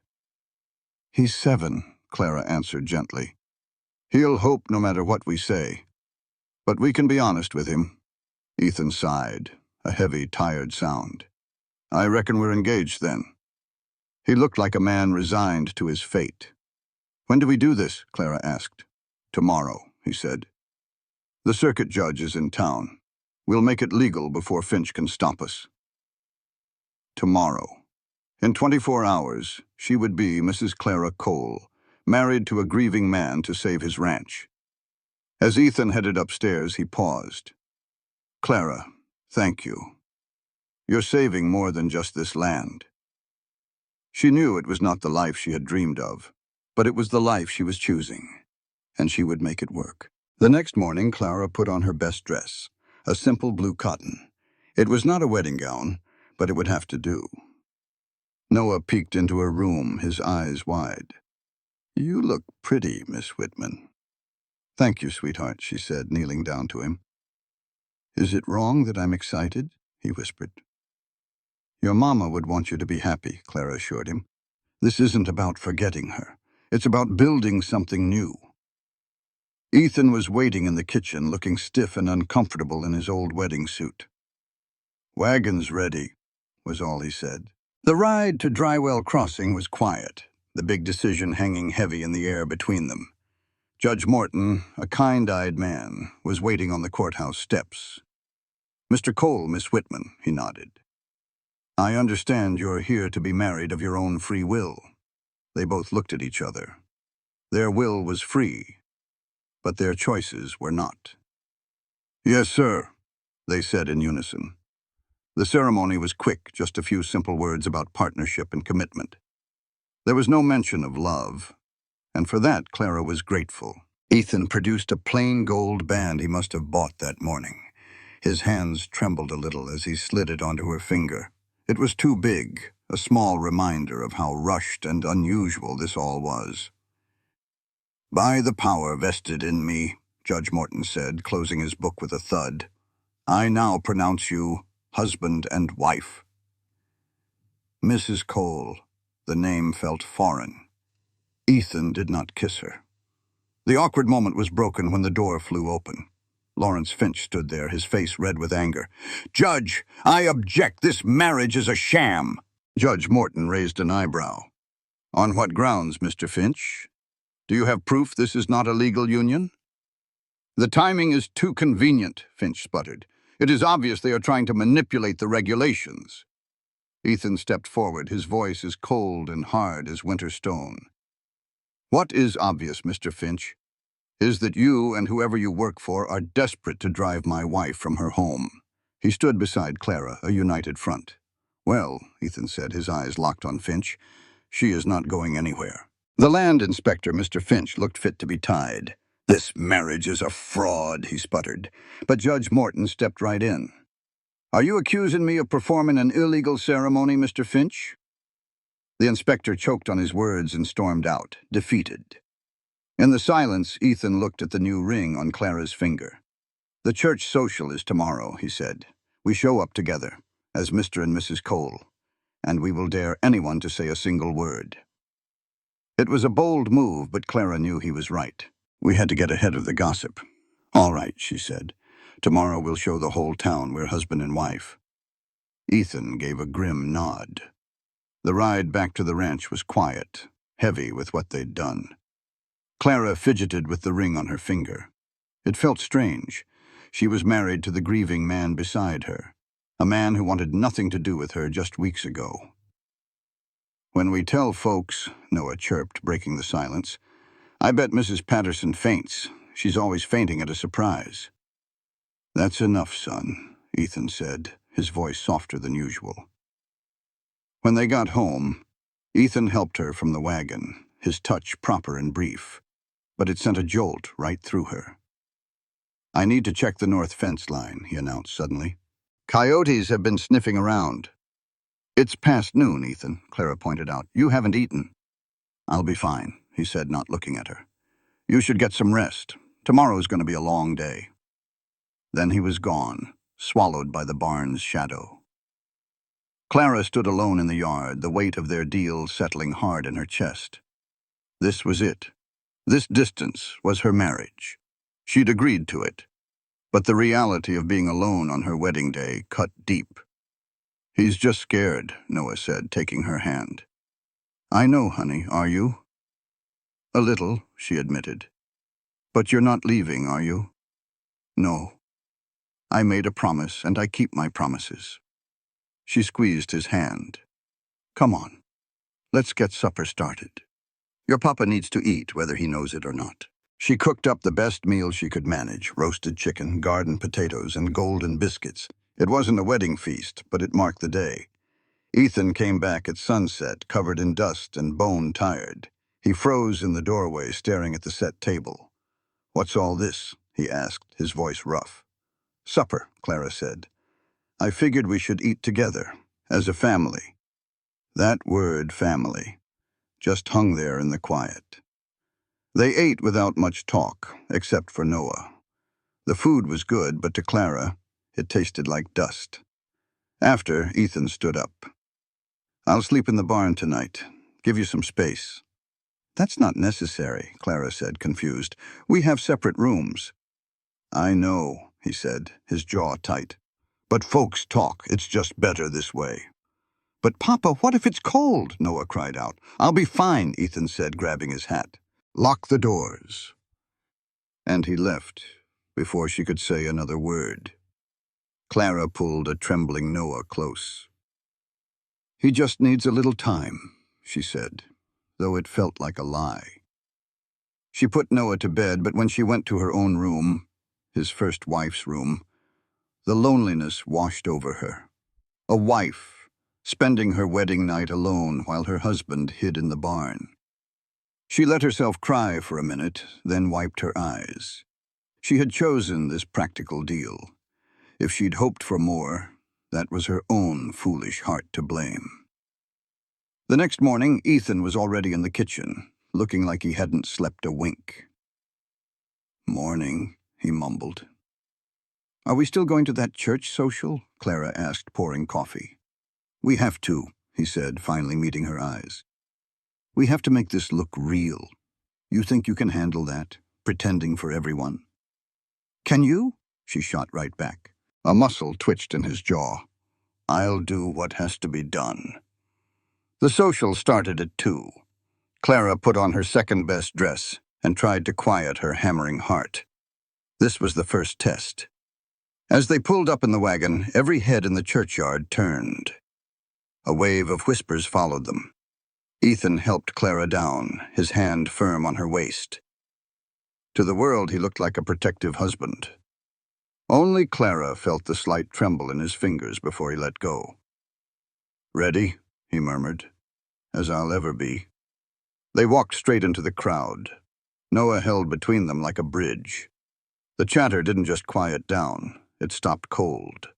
He's 7, Clara answered gently. He'll hope no matter what we say. But we can be honest with him. Ethan sighed, a heavy, tired sound. I reckon we're engaged then. He looked like a man resigned to his fate. When do we do this? Clara asked. Tomorrow, he said. The circuit judge is in town. We'll make it legal before Finch can stop us. Tomorrow. In 24 hours, she would be Mrs. Clara Cole, married to a grieving man to save his ranch. As Ethan headed upstairs, he paused. Clara, thank you. You're saving more than just this land. She knew it was not the life she had dreamed of, but it was the life she was choosing, and she would make it work. The next morning, Clara put on her best dress, a simple blue cotton. It was not a wedding gown, but it would have to do. Noah peeked into her room, his eyes wide. You look pretty, Miss Whitman. Thank you, sweetheart, she said, kneeling down to him. Is it wrong that I'm excited? He whispered. Your mama would want you to be happy, Clara assured him. This isn't about forgetting her. It's about building something new. Ethan was waiting in the kitchen, looking stiff and uncomfortable in his old wedding suit. Wagon's ready, was all he said. The ride to Drywell Crossing was quiet, the big decision hanging heavy in the air between them. Judge Morton, a kind-eyed man, was waiting on the courthouse steps. Mr. Cole, Miss Whitman, he nodded. I understand you're here to be married of your own free will. They both looked at each other. Their will was free, but their choices were not. Yes, sir, they said in unison. The ceremony was quick, just a few simple words about partnership and commitment. There was no mention of love, and for that Clara was grateful. Ethan produced a plain gold band he must have bought that morning. His hands trembled a little as he slid it onto her finger. It was too big, a small reminder of how rushed and unusual this all was. By the power vested in me, Judge Morton said, closing his book with a thud, I now pronounce you husband and wife. Mrs. Cole, the name felt foreign. Ethan did not kiss her. The awkward moment was broken when the door flew open. Lawrence Finch stood there, his face red with anger. Judge, I object. This marriage is a sham. Judge Morton raised an eyebrow. On what grounds, Mr. Finch? Do you have proof this is not a legal union? The timing is too convenient, Finch sputtered. It is obvious they are trying to manipulate the regulations. Ethan stepped forward, his voice as cold and hard as winter stone. What is obvious, Mr. Finch, is that you and whoever you work for are desperate to drive my wife from her home. He stood beside Clara, a united front. Well, Ethan said, his eyes locked on Finch, she is not going anywhere. The land inspector, Mr. Finch, looked fit to be tied. This marriage is a fraud, he sputtered. But Judge Morton stepped right in. Are you accusing me of performing an illegal ceremony, Mr. Finch? The inspector choked on his words and stormed out, defeated. In the silence, Ethan looked at the new ring on Clara's finger. The church social is tomorrow, he said. We show up together, as Mr. and Mrs. Cole, and we will dare anyone to say a single word. It was a bold move, but Clara knew he was right. We had to get ahead of the gossip. All right, she said. Tomorrow we'll show the whole town we're husband and wife. Ethan gave a grim nod. The ride back to the ranch was quiet, heavy with what they'd done. Clara fidgeted with the ring on her finger. It felt strange. She was married to the grieving man beside her, a man who wanted nothing to do with her just weeks ago. When we tell folks, Noah chirped, breaking the silence, I bet Mrs. Patterson faints. She's always fainting at a surprise. That's enough, son, Ethan said, his voice softer than usual. When they got home, Ethan helped her from the wagon, his touch proper and brief, but it sent a jolt right through her. I need to check the north fence line, he announced suddenly. Coyotes have been sniffing around. It's past noon, Ethan, Clara pointed out. You haven't eaten. I'll be fine, he said, not looking at her. You should get some rest. Tomorrow's going to be a long day. Then he was gone, swallowed by the barn's shadow. Clara stood alone in the yard, the weight of their deal settling hard in her chest. This was it. This distance was her marriage. She'd agreed to it. But the reality of being alone on her wedding day cut deep. He's just scared, Noah said, taking her hand. I know, honey, are you? A little, she admitted. But you're not leaving, are you? No. I made a promise, and I keep my promises. She squeezed his hand. Come on. Let's get supper started. Your papa needs to eat, whether he knows it or not. She cooked up the best meal she could manage, roasted chicken, garden potatoes, and golden biscuits. It wasn't a wedding feast, but it marked the day. Ethan came back at sunset, covered in dust and bone-tired. He froze in the doorway, staring at the set table. What's all this? He asked, his voice rough. Supper, Clara said. I figured we should eat together, as a family. That word, family, just hung there in the quiet. They ate without much talk, except for Noah. The food was good, but to Clara, it tasted like dust. After, Ethan stood up. I'll sleep in the barn tonight. Give you some space. That's not necessary, Clara said, confused. We have separate rooms. I know, he said, his jaw tight. But folks talk. It's just better this way. But Papa, what if it's cold? Noah cried out. I'll be fine, Ethan said, grabbing his hat. Lock the doors. And he left, before she could say another word. Clara pulled a trembling Noah close. He just needs a little time, she said, though it felt like a lie. She put Noah to bed, but when she went to her own room, his first wife's room, the loneliness washed over her. A wife, spending her wedding night alone while her husband hid in the barn. She let herself cry for a minute, then wiped her eyes. She had chosen this practical deal. If she'd hoped for more, that was her own foolish heart to blame. The next morning, Ethan was already in the kitchen, looking like he hadn't slept a wink. Morning, he mumbled. Are we still going to that church social? Clara asked, pouring coffee. We have to, he said, finally meeting her eyes. We have to make this look real. You think you can handle that, pretending for everyone? Can you? She shot right back. A muscle twitched in his jaw. I'll do what has to be done. The social started at 2. Clara put on her second-best dress and tried to quiet her hammering heart. This was the first test. As they pulled up in the wagon, every head in the churchyard turned. A wave of whispers followed them. Ethan helped Clara down, his hand firm on her waist. To the world, he looked like a protective husband. Only Clara felt the slight tremble in his fingers before he let go. "Ready?" he murmured. "As I'll ever be." They walked straight into the crowd. Noah held between them like a bridge. The chatter didn't just quiet down, it stopped cold.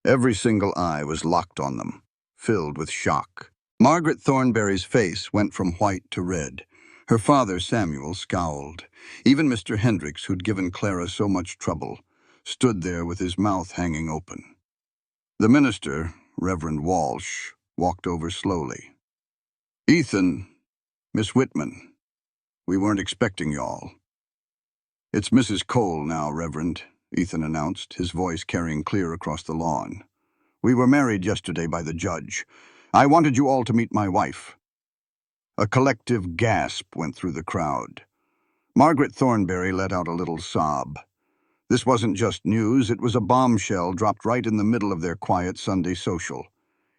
Every single eye was locked on them, filled with shock. Margaret Thornberry's face went from white to red. Her father, Samuel, scowled. Even Mr. Hendricks, who'd given Clara so much trouble, stood there with his mouth hanging open. The minister, Reverend Walsh, walked over slowly. "Ethan, Miss Whitman, we weren't expecting y'all." "It's Mrs. Cole now, Reverend," Ethan announced, his voice carrying clear across the lawn. "We were married yesterday by the judge. I wanted you all to meet my wife." A collective gasp went through the crowd. Margaret Thornberry let out a little sob. This wasn't just news, it was a bombshell dropped right in the middle of their quiet Sunday social.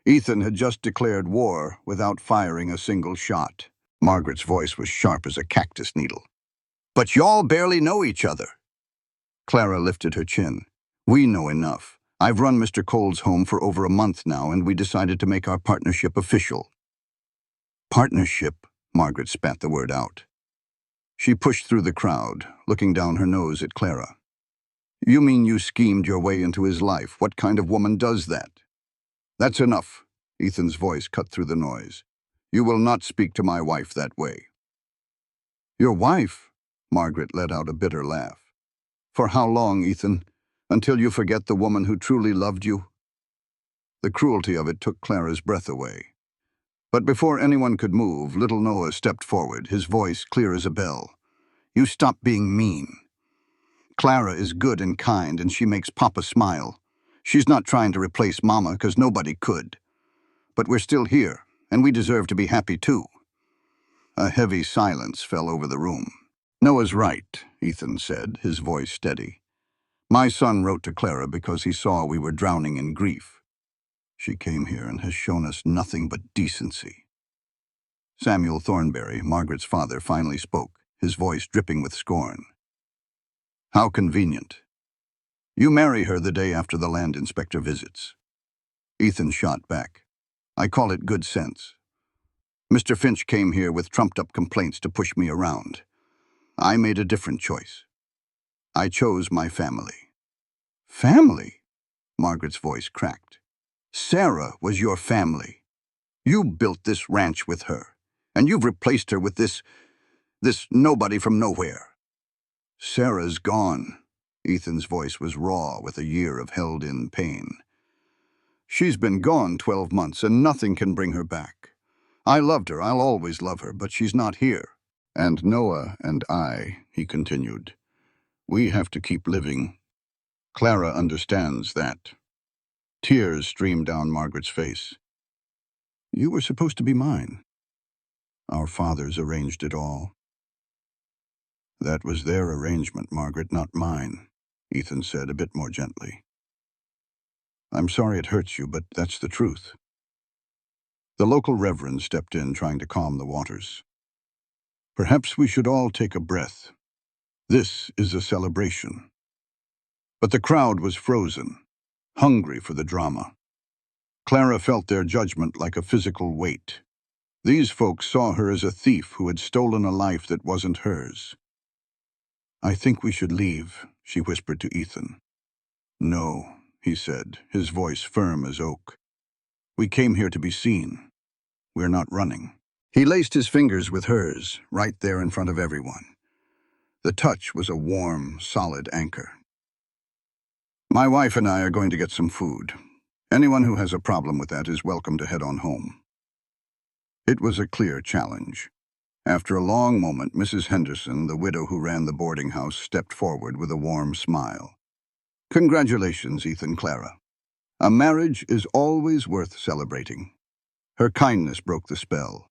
Ethan had just declared war without firing a single shot. Margaret's voice was sharp as a cactus needle. "But y'all barely know each other." Clara lifted her chin. "We know enough. I've run Mr. Cole's home for over a month now, and we decided to make our partnership official." "Partnership?" Margaret spat the word out. She pushed through the crowd, looking down her nose at Clara. "You mean you schemed your way into his life? What kind of woman does that?" "That's enough," Ethan's voice cut through the noise. "You will not speak to my wife that way." "Your wife?" Margaret let out a bitter laugh. "For how long, Ethan? Until you forget the woman who truly loved you?" The cruelty of it took Clara's breath away. But before anyone could move, little Noah stepped forward, his voice clear as a bell. "You stop being mean. Clara is good and kind, and she makes Papa smile. She's not trying to replace Mama, because nobody could. But we're still here, and we deserve to be happy too." A heavy silence fell over the room. "Noah's right," Ethan said, his voice steady. "My son wrote to Clara because he saw we were drowning in grief. She came here and has shown us nothing but decency." Samuel Thornberry, Margaret's father, finally spoke, his voice dripping with scorn. "How convenient. You marry her the day after the land inspector visits." Ethan shot back. "I call it good sense. Mr. Finch came here with trumped-up complaints to push me around. I made a different choice. I chose my family." "Family?" Margaret's voice cracked. "Sarah was your family. You built this ranch with her, and you've replaced her with this nobody from nowhere." "Sarah's gone." Ethan's voice was raw with a year of held-in pain. "She's been gone 12 months, and nothing can bring her back. I loved her, I'll always love her, but she's not here. And Noah and I," he continued, "we have to keep living. Clara understands that." Tears streamed down Margaret's face. "You were supposed to be mine. Our fathers arranged it all." "That was their arrangement, Margaret, not mine," Ethan said a bit more gently. "I'm sorry it hurts you, but that's the truth." The local reverend stepped in, trying to calm the waters. "Perhaps we should all take a breath. This is a celebration." But the crowd was frozen, hungry for the drama. Clara felt their judgment like a physical weight. These folks saw her as a thief who had stolen a life that wasn't hers. "I think we should leave," she whispered to Ethan. "No," he said, his voice firm as oak. "We came here to be seen. We're not running." He laced his fingers with hers, right there in front of everyone. The touch was a warm, solid anchor. "My wife and I are going to get some food. Anyone who has a problem with that is welcome to head on home." It was a clear challenge. After a long moment, Mrs. Henderson, the widow who ran the boarding house, stepped forward with a warm smile. "Congratulations, Ethan, Clara. A marriage is always worth celebrating." Her kindness broke the spell.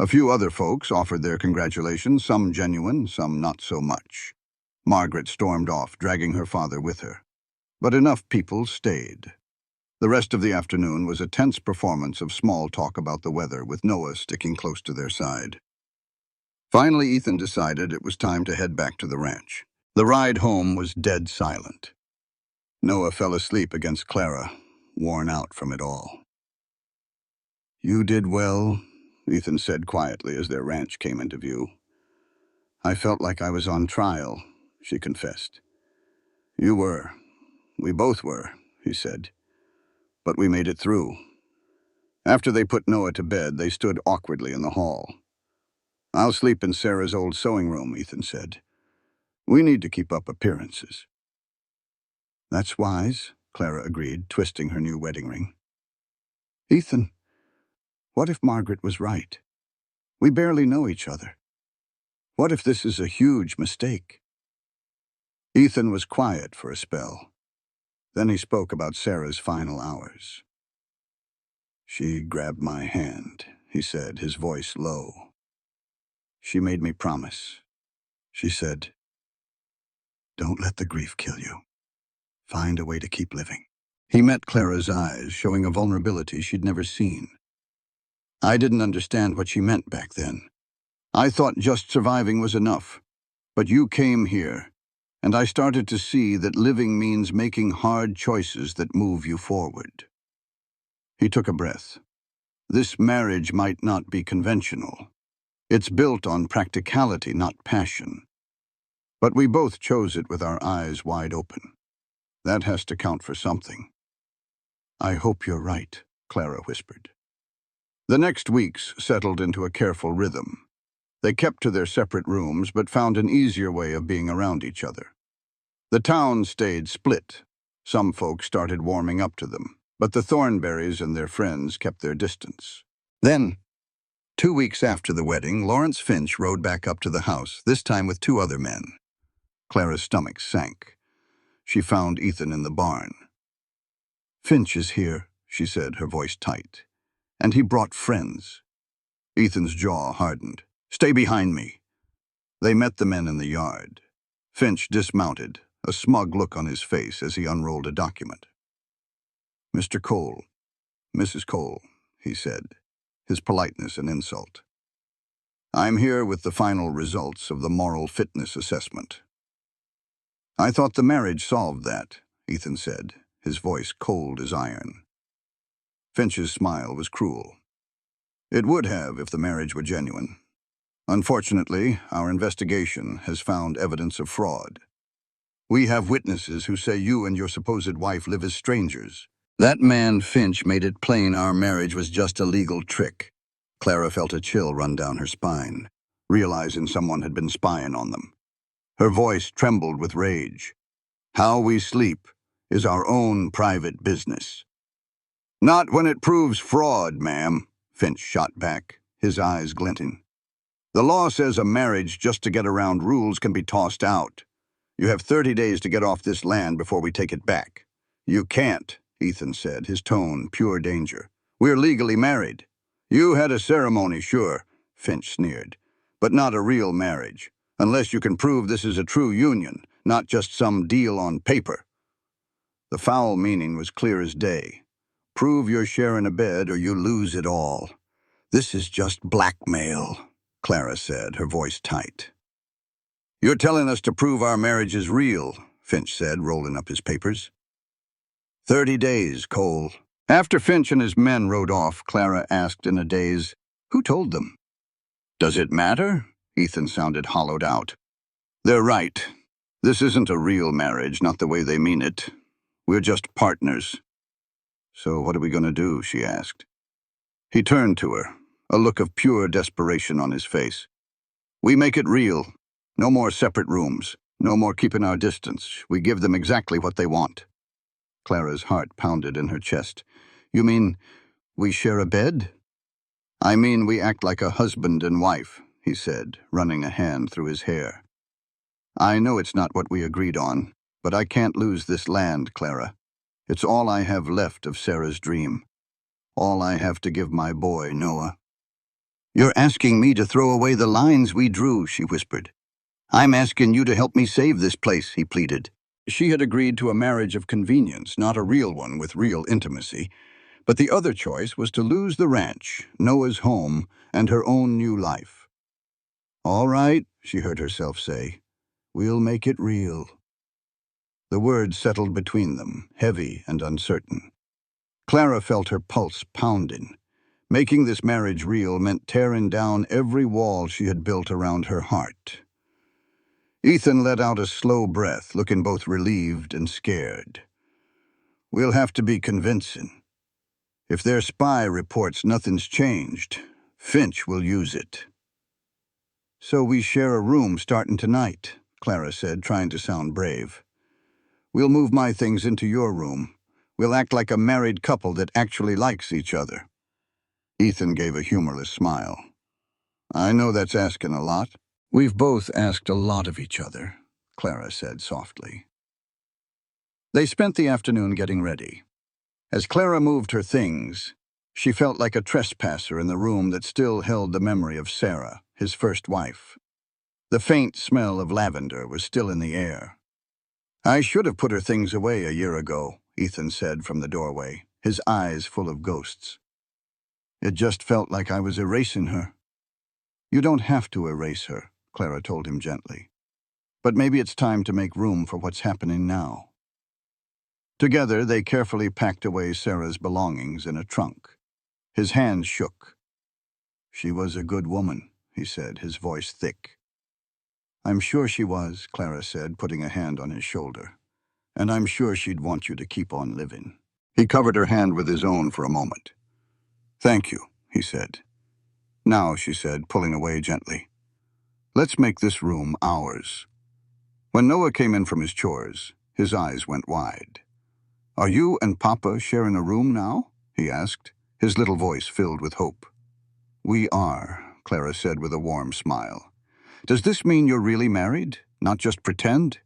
A few other folks offered their congratulations, some genuine, some not so much. Margaret stormed off, dragging her father with her. But enough people stayed. The rest of the afternoon was a tense performance of small talk about the weather, with Noah sticking close to their side. Finally, Ethan decided it was time to head back to the ranch. The ride home was dead silent. Noah fell asleep against Clara, worn out from it all. "You did well," Ethan said quietly as their ranch came into view. "I felt like I was on trial," she confessed. "You were. We both were," he said. "But we made it through." After they put Noah to bed, they stood awkwardly in the hall. "I'll sleep in Sarah's old sewing room," Ethan said. "We need to keep up appearances." "That's wise," Clara agreed, twisting her new wedding ring. "Ethan, what if Margaret was right? We barely know each other. What if this is a huge mistake?" Ethan was quiet for a spell. Then he spoke about Sarah's final hours. "She grabbed my hand," he said, his voice low. "She made me promise. She said, 'Don't let the grief kill you. Find a way to keep living.'" He met Clara's eyes, showing a vulnerability she'd never seen. "I didn't understand what she meant back then. I thought just surviving was enough. But you came here, and I started to see that living means making hard choices that move you forward." He took a breath. "This marriage might not be conventional. It's built on practicality, not passion. But we both chose it with our eyes wide open. That has to count for something." "I hope you're right," Clara whispered. The next weeks settled into a careful rhythm. They kept to their separate rooms, but found an easier way of being around each other. The town stayed split. Some folks started warming up to them, but the Thornberrys and their friends kept their distance. Then, 2 weeks after the wedding, Lawrence Finch rode back up to the house, this time with 2 other men. Clara's stomach sank. She found Ethan in the barn. "Finch is here," she said, her voice tight. "And he brought friends." Ethan's jaw hardened. "Stay behind me." They met the men in the yard. Finch dismounted, a smug look on his face as he unrolled a document. "Mr. Cole, Mrs. Cole," he said, his politeness an insult. "I'm here with the final results of the moral fitness assessment." "I thought the marriage solved that," Ethan said, his voice cold as iron. Finch's smile was cruel. "It would have if the marriage were genuine. Unfortunately, our investigation has found evidence of fraud. We have witnesses who say you and your supposed wife live as strangers. That man Finch made it plain our marriage was just a legal trick." Clara felt a chill run down her spine, realizing someone had been spying on them. Her voice trembled with rage. "How we sleep is our own private business." "Not when it proves fraud, ma'am," Finch shot back, his eyes glinting. "The law says a marriage just to get around rules can be tossed out. You have 30 days to get off this land before we take it back." "You can't," Ethan said, his tone pure danger. "We're legally married." "You had a ceremony, sure," Finch sneered, "but not a real marriage, unless you can prove this is a true union, not just some deal on paper." The foul meaning was clear as day. "Prove you're sharing a bed or you lose it all." "This is just blackmail," Clara said, her voice tight. "You're telling us to prove our marriage is real," Finch said, rolling up his papers. 30 days, Cole." After Finch and his men rode off, Clara asked in a daze, "Who told them?" "Does it matter?" Ethan sounded hollowed out. "They're right. This isn't a real marriage, not the way they mean it. We're just partners." "So what are we going to do?" she asked. He turned to her, a look of pure desperation on his face. "We make it real. No more separate rooms. No more keeping our distance. We give them exactly what they want." Clara's heart pounded in her chest. "You mean we share a bed?" "I mean we act like a husband and wife," he said, running a hand through his hair. "I know it's not what we agreed on, but I can't lose this land, Clara. It's all I have left of Sarah's dream. All I have to give my boy, Noah." You're asking me to throw away the lines we drew, she whispered. I'm asking you to help me save this place, he pleaded. She had agreed to a marriage of convenience, not a real one with real intimacy, but the other choice was to lose the ranch, Noah's home, and her own new life. All right, she heard herself say, we'll make it real. The words settled between them, heavy and uncertain. Clara felt her pulse pounding. Making this marriage real meant tearing down every wall she had built around her heart. Ethan let out a slow breath, looking both relieved and scared. We'll have to be convincing. If their spy reports nothing's changed, Finch will use it. So we share a room starting tonight, Clara said, trying to sound brave. We'll move my things into your room. We'll act like a married couple that actually likes each other. Ethan gave a humorless smile. I know that's asking a lot. We've both asked a lot of each other, Clara said softly. They spent the afternoon getting ready. As Clara moved her things, she felt like a trespasser in the room that still held the memory of Sarah, his first wife. The faint smell of lavender was still in the air. I should have put her things away a year ago, Ethan said from the doorway, his eyes full of ghosts. It just felt like I was erasing her. You don't have to erase her, Clara told him gently. But maybe it's time to make room for what's happening now. Together, they carefully packed away Sarah's belongings in a trunk. His hands shook. She was a good woman, he said, his voice thick. I'm sure she was, Clara said, putting a hand on his shoulder. And I'm sure she'd want you to keep on living. He covered her hand with his own for a moment. Thank you, he said. Now, she said, pulling away gently. Let's make this room ours. When Noah came in from his chores, his eyes went wide. Are you and Papa sharing a room now? He asked, his little voice filled with hope. We are, Clara said with a warm smile. Does this mean you're really married, not just pretend?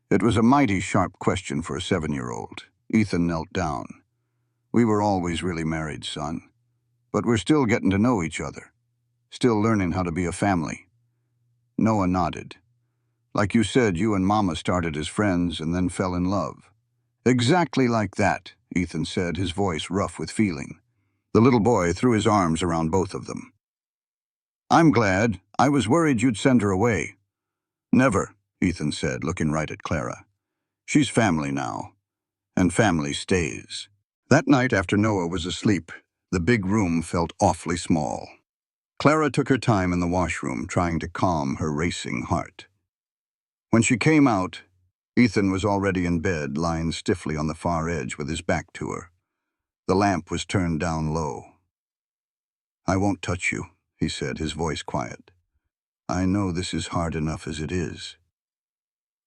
It was a mighty sharp question for a 7-year-old. Ethan knelt down. We were always really married, son. But we're still getting to know each other. Still learning how to be a family. Noah nodded. Like you said, you and Mama started as friends and then fell in love. Exactly like that, Ethan said, his voice rough with feeling. The little boy threw his arms around both of them. I'm glad. I was worried you'd send her away. Never, Ethan said, looking right at Clara. She's family now, and family stays. That night after Noah was asleep, the big room felt awfully small. Clara took her time in the washroom, trying to calm her racing heart. When she came out, Ethan was already in bed, lying stiffly on the far edge with his back to her. The lamp was turned down low. I won't touch you, he said, his voice quiet. I know this is hard enough as it is.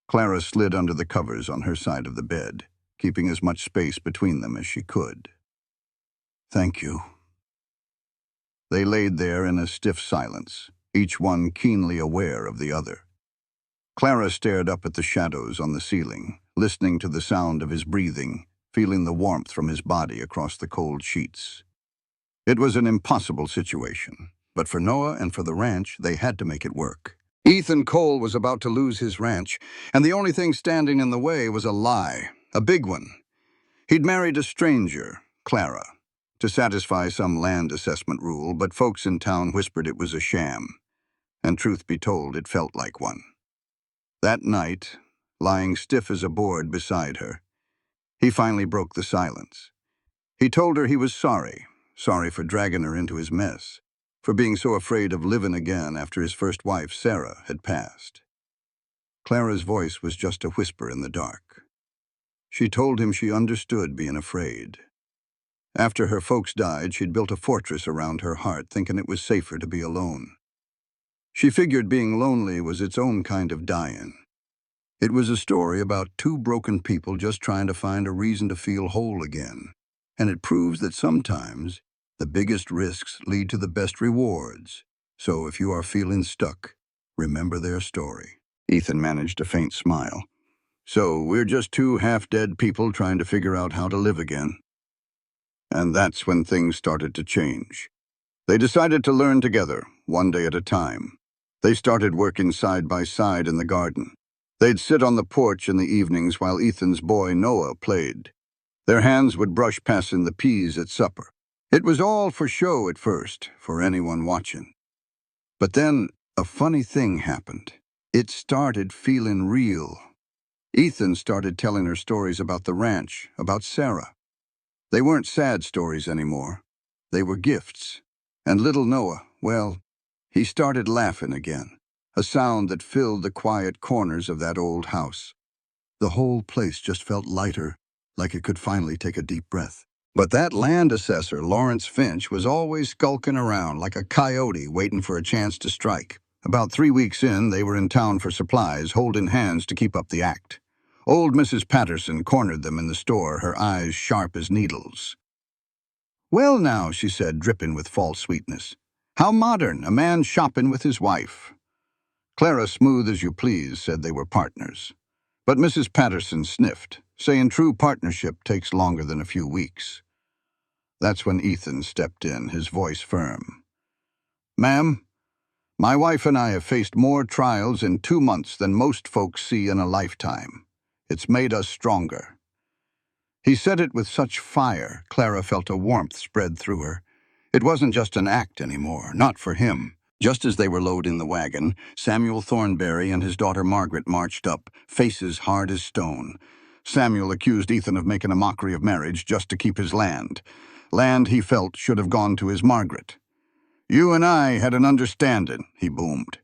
Clara slid under the covers on her side of the bed, keeping as much space between them as she could. Thank you. They laid there in a stiff silence, each one keenly aware of the other. Clara stared up at the shadows on the ceiling, listening to the sound of his breathing, feeling the warmth from his body across the cold sheets. It was an impossible situation, but for Noah and for the ranch, they had to make it work. Ethan Cole was about to lose his ranch, and the only thing standing in the way was a lie, a big one. He'd married a stranger, Clara, to satisfy some land assessment rule, but folks in town whispered it was a sham, and truth be told, it felt like one. That night, lying stiff as a board beside her, he finally broke the silence. He told her he was sorry for dragging her into his mess, for being so afraid of living again after his first wife, Sarah, had passed. Clara's voice was just a whisper in the dark. She told him she understood being afraid. After her folks died, she'd built a fortress around her heart, thinking it was safer to be alone. She figured being lonely was its own kind of dying. It was a story about two broken people just trying to find a reason to feel whole again. And it proves that sometimes the biggest risks lead to the best rewards. So if you are feeling stuck, remember their story. Ethan managed a faint smile. So we're just two half-dead people trying to figure out how to live again. And that's when things started to change. They decided to learn together, one day at a time. They started working side by side in the garden. They'd sit on the porch in the evenings while Ethan's boy Noah played. Their hands would brush passing the peas at supper. It was all for show at first, for anyone watching. But then a funny thing happened. It started feeling real. Ethan started telling her stories about the ranch, about Sarah. They weren't sad stories anymore. They were gifts. And little Noah, well, he started laughing again, a sound that filled the quiet corners of that old house. The whole place just felt lighter, like it could finally take a deep breath. But that land assessor, Lawrence Finch, was always skulking around like a coyote waiting for a chance to strike. About 3 weeks in, they were in town for supplies, holding hands to keep up the act. Old Mrs. Patterson cornered them in the store, her eyes sharp as needles. "Well now," she said, dripping with false sweetness. "How modern, a man shopping with his wife." Clara, smooth as you please, said they were partners. But Mrs. Patterson sniffed, saying true partnership takes longer than a few weeks. That's when Ethan stepped in, his voice firm. "Ma'am, my wife and I have faced more trials in 2 months than most folks see in a lifetime. It's made us stronger." He said it with such fire, Clara felt a warmth spread through her. It wasn't just an act anymore, not for him. Just as they were loading the wagon, Samuel Thornberry and his daughter Margaret marched up, faces hard as stone. Samuel accused Ethan of making a mockery of marriage just to keep his land. Land he felt should have gone to his Margaret. "You and I had an understanding," he boomed.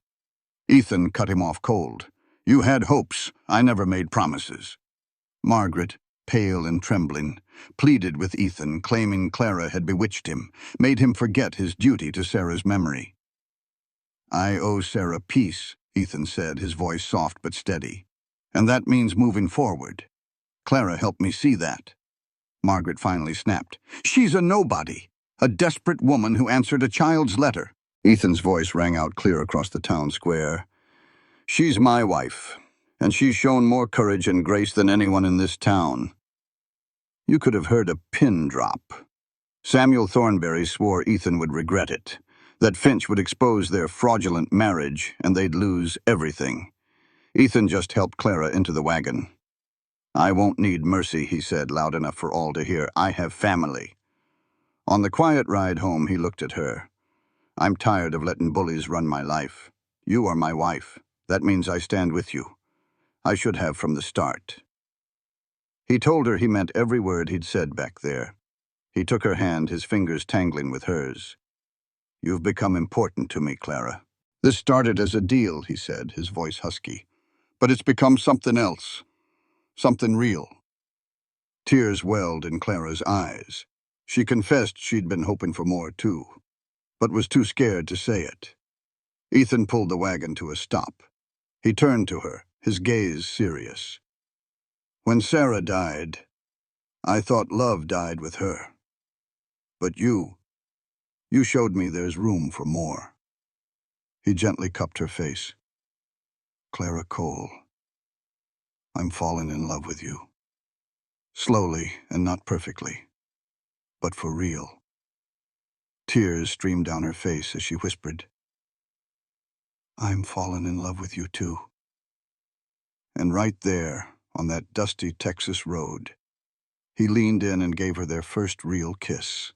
Ethan cut him off cold. "You had hopes. I never made promises." Margaret, pale and trembling, pleaded with Ethan, claiming Clara had bewitched him, made him forget his duty to Sarah's memory. "I owe Sarah peace," Ethan said, his voice soft but steady. "And that means moving forward. Clara helped me see that." Margaret finally snapped. "She's a nobody, a desperate woman who answered a child's letter." Ethan's voice rang out clear across the town square. "She's my wife, and she's shown more courage and grace than anyone in this town." You could have heard a pin drop. Samuel Thornberry swore Ethan would regret it, that Finch would expose their fraudulent marriage and they'd lose everything. Ethan just helped Clara into the wagon. "I won't need mercy," he said, loud enough for all to hear. "I have family." On the quiet ride home, he looked at her. "I'm tired of letting bullies run my life. You are my wife. That means I stand with you. I should have from the start." He told her he meant every word he'd said back there. He took her hand, his fingers tangling with hers. "You've become important to me, Clara. This started as a deal," he said, his voice husky. "But it's become something else. Something real." Tears welled in Clara's eyes. She confessed she'd been hoping for more, too, but was too scared to say it. Ethan pulled the wagon to a stop. He turned to her, his gaze serious. "When Sarah died, I thought love died with her. But you showed me there's room for more." He gently cupped her face. "Clara Cole, I'm falling in love with you. Slowly and not perfectly, but for real." Tears streamed down her face as she whispered, "I'm falling in love with you too." And right there, on that dusty Texas road, he leaned in and gave her their first real kiss.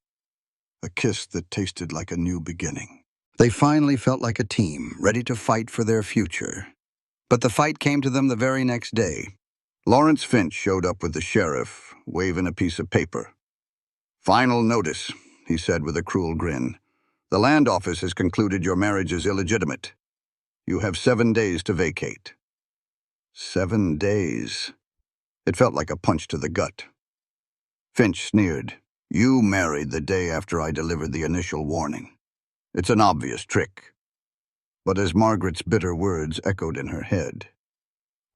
A kiss that tasted like a new beginning. They finally felt like a team, ready to fight for their future. But the fight came to them the very next day. Lawrence Finch showed up with the sheriff, waving a piece of paper. "Final notice," he said with a cruel grin. "The land office has concluded your marriage is illegitimate. You have 7 days to vacate." 7 days. It felt like a punch to the gut. Finch sneered. "You married the day after I delivered the initial warning. It's an obvious trick." But as Margaret's bitter words echoed in her head,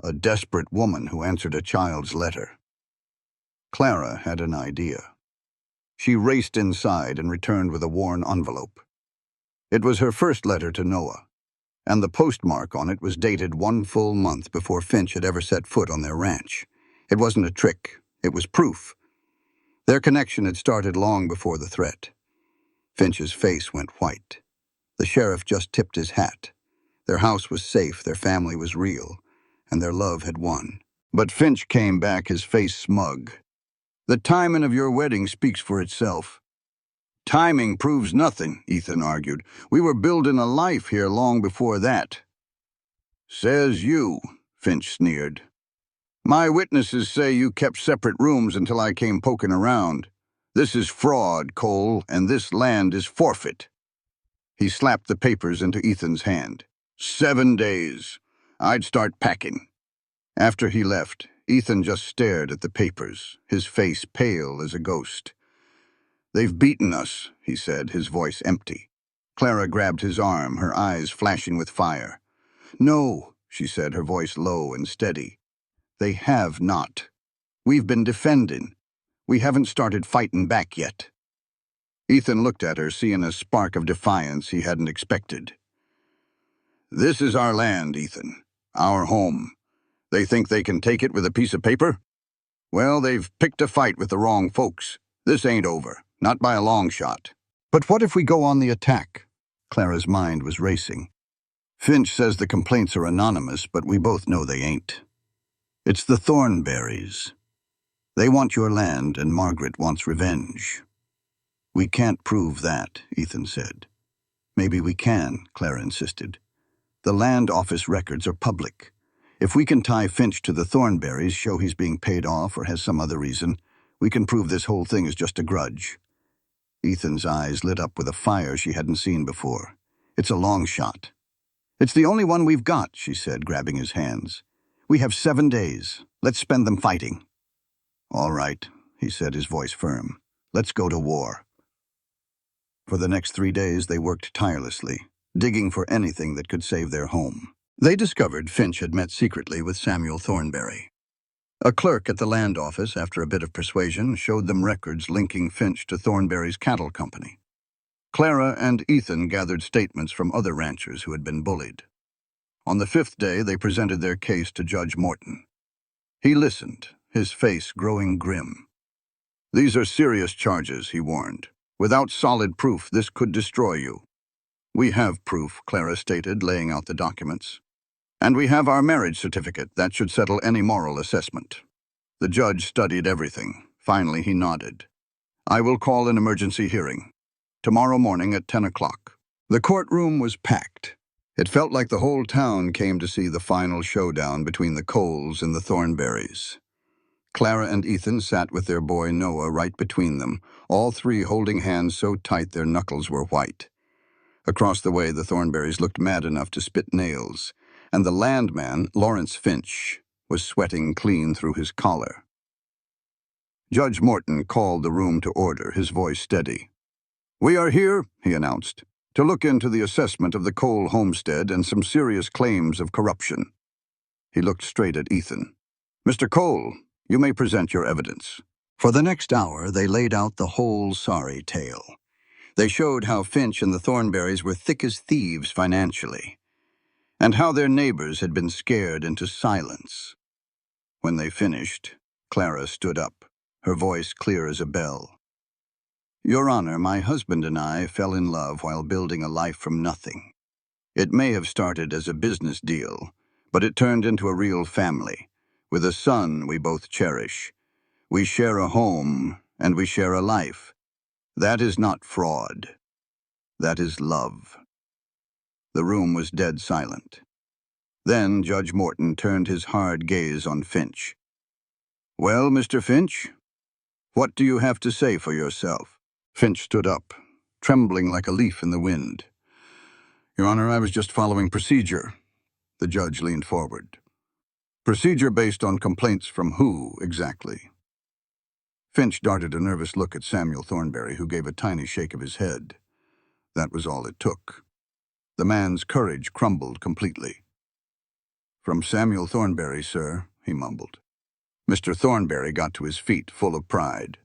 a desperate woman who answered a child's letter. Clara had an idea. She raced inside and returned with a worn envelope. It was her first letter to Noah, and the postmark on it was dated 1 full month before Finch had ever set foot on their ranch. It wasn't a trick, it was proof. Their connection had started long before the threat. Finch's face went white. The sheriff just tipped his hat. Their house was safe, their family was real, and their love had won. But Finch came back, his face smug. The timing of your wedding speaks for itself. Timing proves nothing, Ethan argued. We were building a life here long before that. Says you, Finch sneered. My witnesses say you kept separate rooms until I came poking around. This is fraud, Cole, and this land is forfeit. He slapped the papers into Ethan's hand. 7 days. I'd start packing. After he left, Ethan just stared at the papers, his face pale as a ghost. They've beaten us, he said, his voice empty. Clara grabbed his arm, her eyes flashing with fire. No, she said, her voice low and steady. They have not. We've been defending. We haven't started fighting back yet. Ethan looked at her, seeing a spark of defiance he hadn't expected. This is our land, Ethan. Our home. They think they can take it with a piece of paper? Well, they've picked a fight with the wrong folks. This ain't over, not by a long shot. But what if we go on the attack? Clara's mind was racing. Finch says the complaints are anonymous, but we both know they ain't. It's the Thornberrys. They want your land, and Margaret wants revenge. We can't prove that, Ethan said. Maybe we can, Clara insisted. The land office records are public. If we can tie Finch to the Thornberrys, show he's being paid off or has some other reason, we can prove this whole thing is just a grudge. Ethan's eyes lit up with a fire she hadn't seen before. It's a long shot. It's the only one we've got, she said, grabbing his hands. We have 7 days. Let's spend them fighting. All right, he said, his voice firm. Let's go to war. For the next 3 days, they worked tirelessly, digging for anything that could save their home. They discovered Finch had met secretly with Samuel Thornberry. A clerk at the land office, after a bit of persuasion, showed them records linking Finch to Thornberry's cattle company. Clara and Ethan gathered statements from other ranchers who had been bullied. On the 5th day, they presented their case to Judge Morton. He listened, his face growing grim. These are serious charges, he warned. Without solid proof, this could destroy you. We have proof, Clara stated, laying out the documents. And we have our marriage certificate. That should settle any moral assessment. The judge studied everything. Finally, he nodded. I will call an emergency hearing. Tomorrow morning at 10 o'clock. The courtroom was packed. It felt like the whole town came to see the final showdown between the Coles and the Thornberrys. Clara and Ethan sat with their boy Noah right between them, all three holding hands so tight their knuckles were white. Across the way, the Thornberrys looked mad enough to spit nails, and the landman, Lawrence Finch, was sweating clean through his collar. Judge Morton called the room to order, his voice steady. We are here, he announced, to look into the assessment of the Cole homestead and some serious claims of corruption. He looked straight at Ethan. Mr. Cole, you may present your evidence. For the next hour, they laid out the whole sorry tale. They showed how Finch and the Thornberrys were thick as thieves financially, and how their neighbors had been scared into silence. When they finished, Clara stood up, her voice clear as a bell. Your Honor, my husband and I fell in love while building a life from nothing. It may have started as a business deal, but it turned into a real family, with a son we both cherish. We share a home, and we share a life. That is not fraud. That is love. The room was dead silent. Then Judge Morton turned his hard gaze on Finch. Well, Mr. Finch, what do you have to say for yourself? Finch stood up, trembling like a leaf in the wind. Your Honor, I was just following procedure. The judge leaned forward. Procedure based on complaints from who, exactly? Finch darted a nervous look at Samuel Thornberry, who gave a tiny shake of his head. That was all it took. The man's courage crumbled completely. From Samuel Thornberry, sir, he mumbled. Mr. Thornberry got to his feet, full of pride.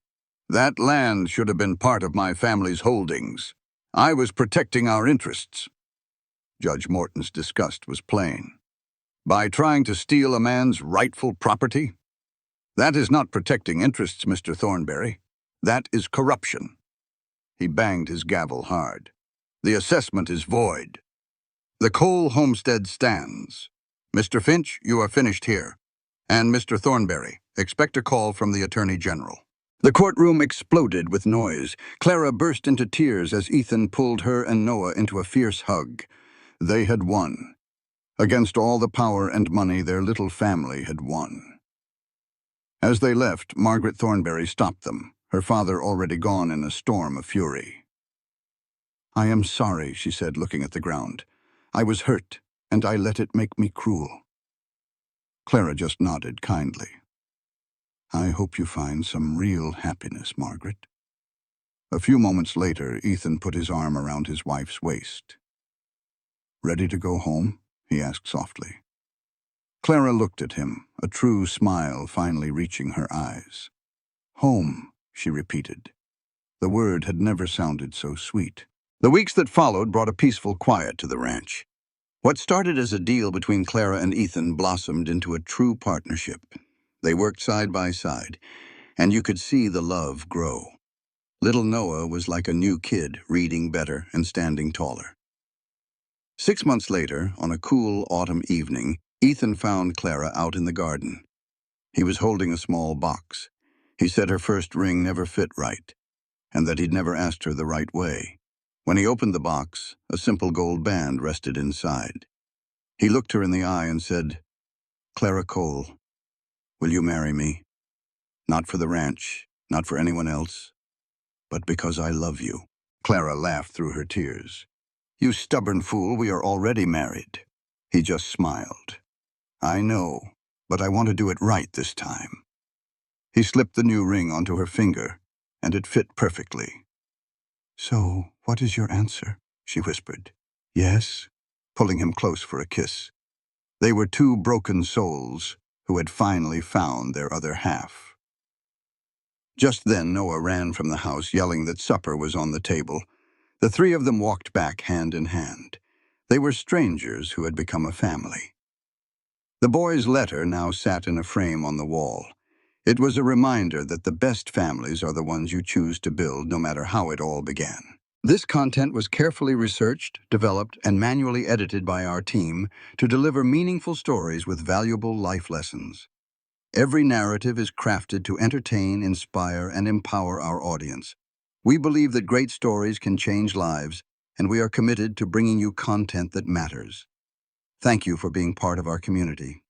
That land should have been part of my family's holdings. I was protecting our interests. Judge Morton's disgust was plain. By trying to steal a man's rightful property? That is not protecting interests, Mr. Thornberry. That is corruption. He banged his gavel hard. "The assessment is void. The Cole homestead stands. Mr. Finch, you are finished here. And Mr. Thornberry, expect a call from the Attorney General." The courtroom exploded with noise. Clara burst into tears as Ethan pulled her and Noah into a fierce hug. They had won. Against all the power and money, their little family had won. As they left, Margaret Thornberry stopped them, her father already gone in a storm of fury. "I am sorry," she said, looking at the ground. "I was hurt, and I let it make me cruel." Clara just nodded kindly. "I hope you find some real happiness, Margaret." A few moments later, Ethan put his arm around his wife's waist. "Ready to go home?" he asked softly. Clara looked at him, a true smile finally reaching her eyes. "Home," she repeated. The word had never sounded so sweet. The weeks that followed brought a peaceful quiet to the ranch. What started as a deal between Clara and Ethan blossomed into a true partnership. They worked side by side, and you could see the love grow. Little Noah was like a new kid, reading better and standing taller. 6 months later, on a cool autumn evening, Ethan found Clara out in the garden. He was holding a small box. He said her first ring never fit right, and that he'd never asked her the right way. When he opened the box, a simple gold band rested inside. He looked her in the eye and said, "Clara Cole, will you marry me? Not for the ranch, not for anyone else, but because I love you." Clara laughed through her tears. "You stubborn fool, we are already married." He just smiled. "I know, but I want to do it right this time." He slipped the new ring onto her finger, and it fit perfectly. "So, what is your answer?" she whispered. "Yes," pulling him close for a kiss. They were two broken souls who had finally found their other half. Just then, Noah ran from the house, yelling that supper was on the table. The three of them walked back hand in hand. They were strangers who had become a family. The boy's letter now sat in a frame on the wall. It was a reminder that the best families are the ones you choose to build, no matter how it all began. This content was carefully researched, developed, and manually edited by our team to deliver meaningful stories with valuable life lessons. Every narrative is crafted to entertain, inspire, and empower our audience. We believe that great stories can change lives, and we are committed to bringing you content that matters. Thank you for being part of our community.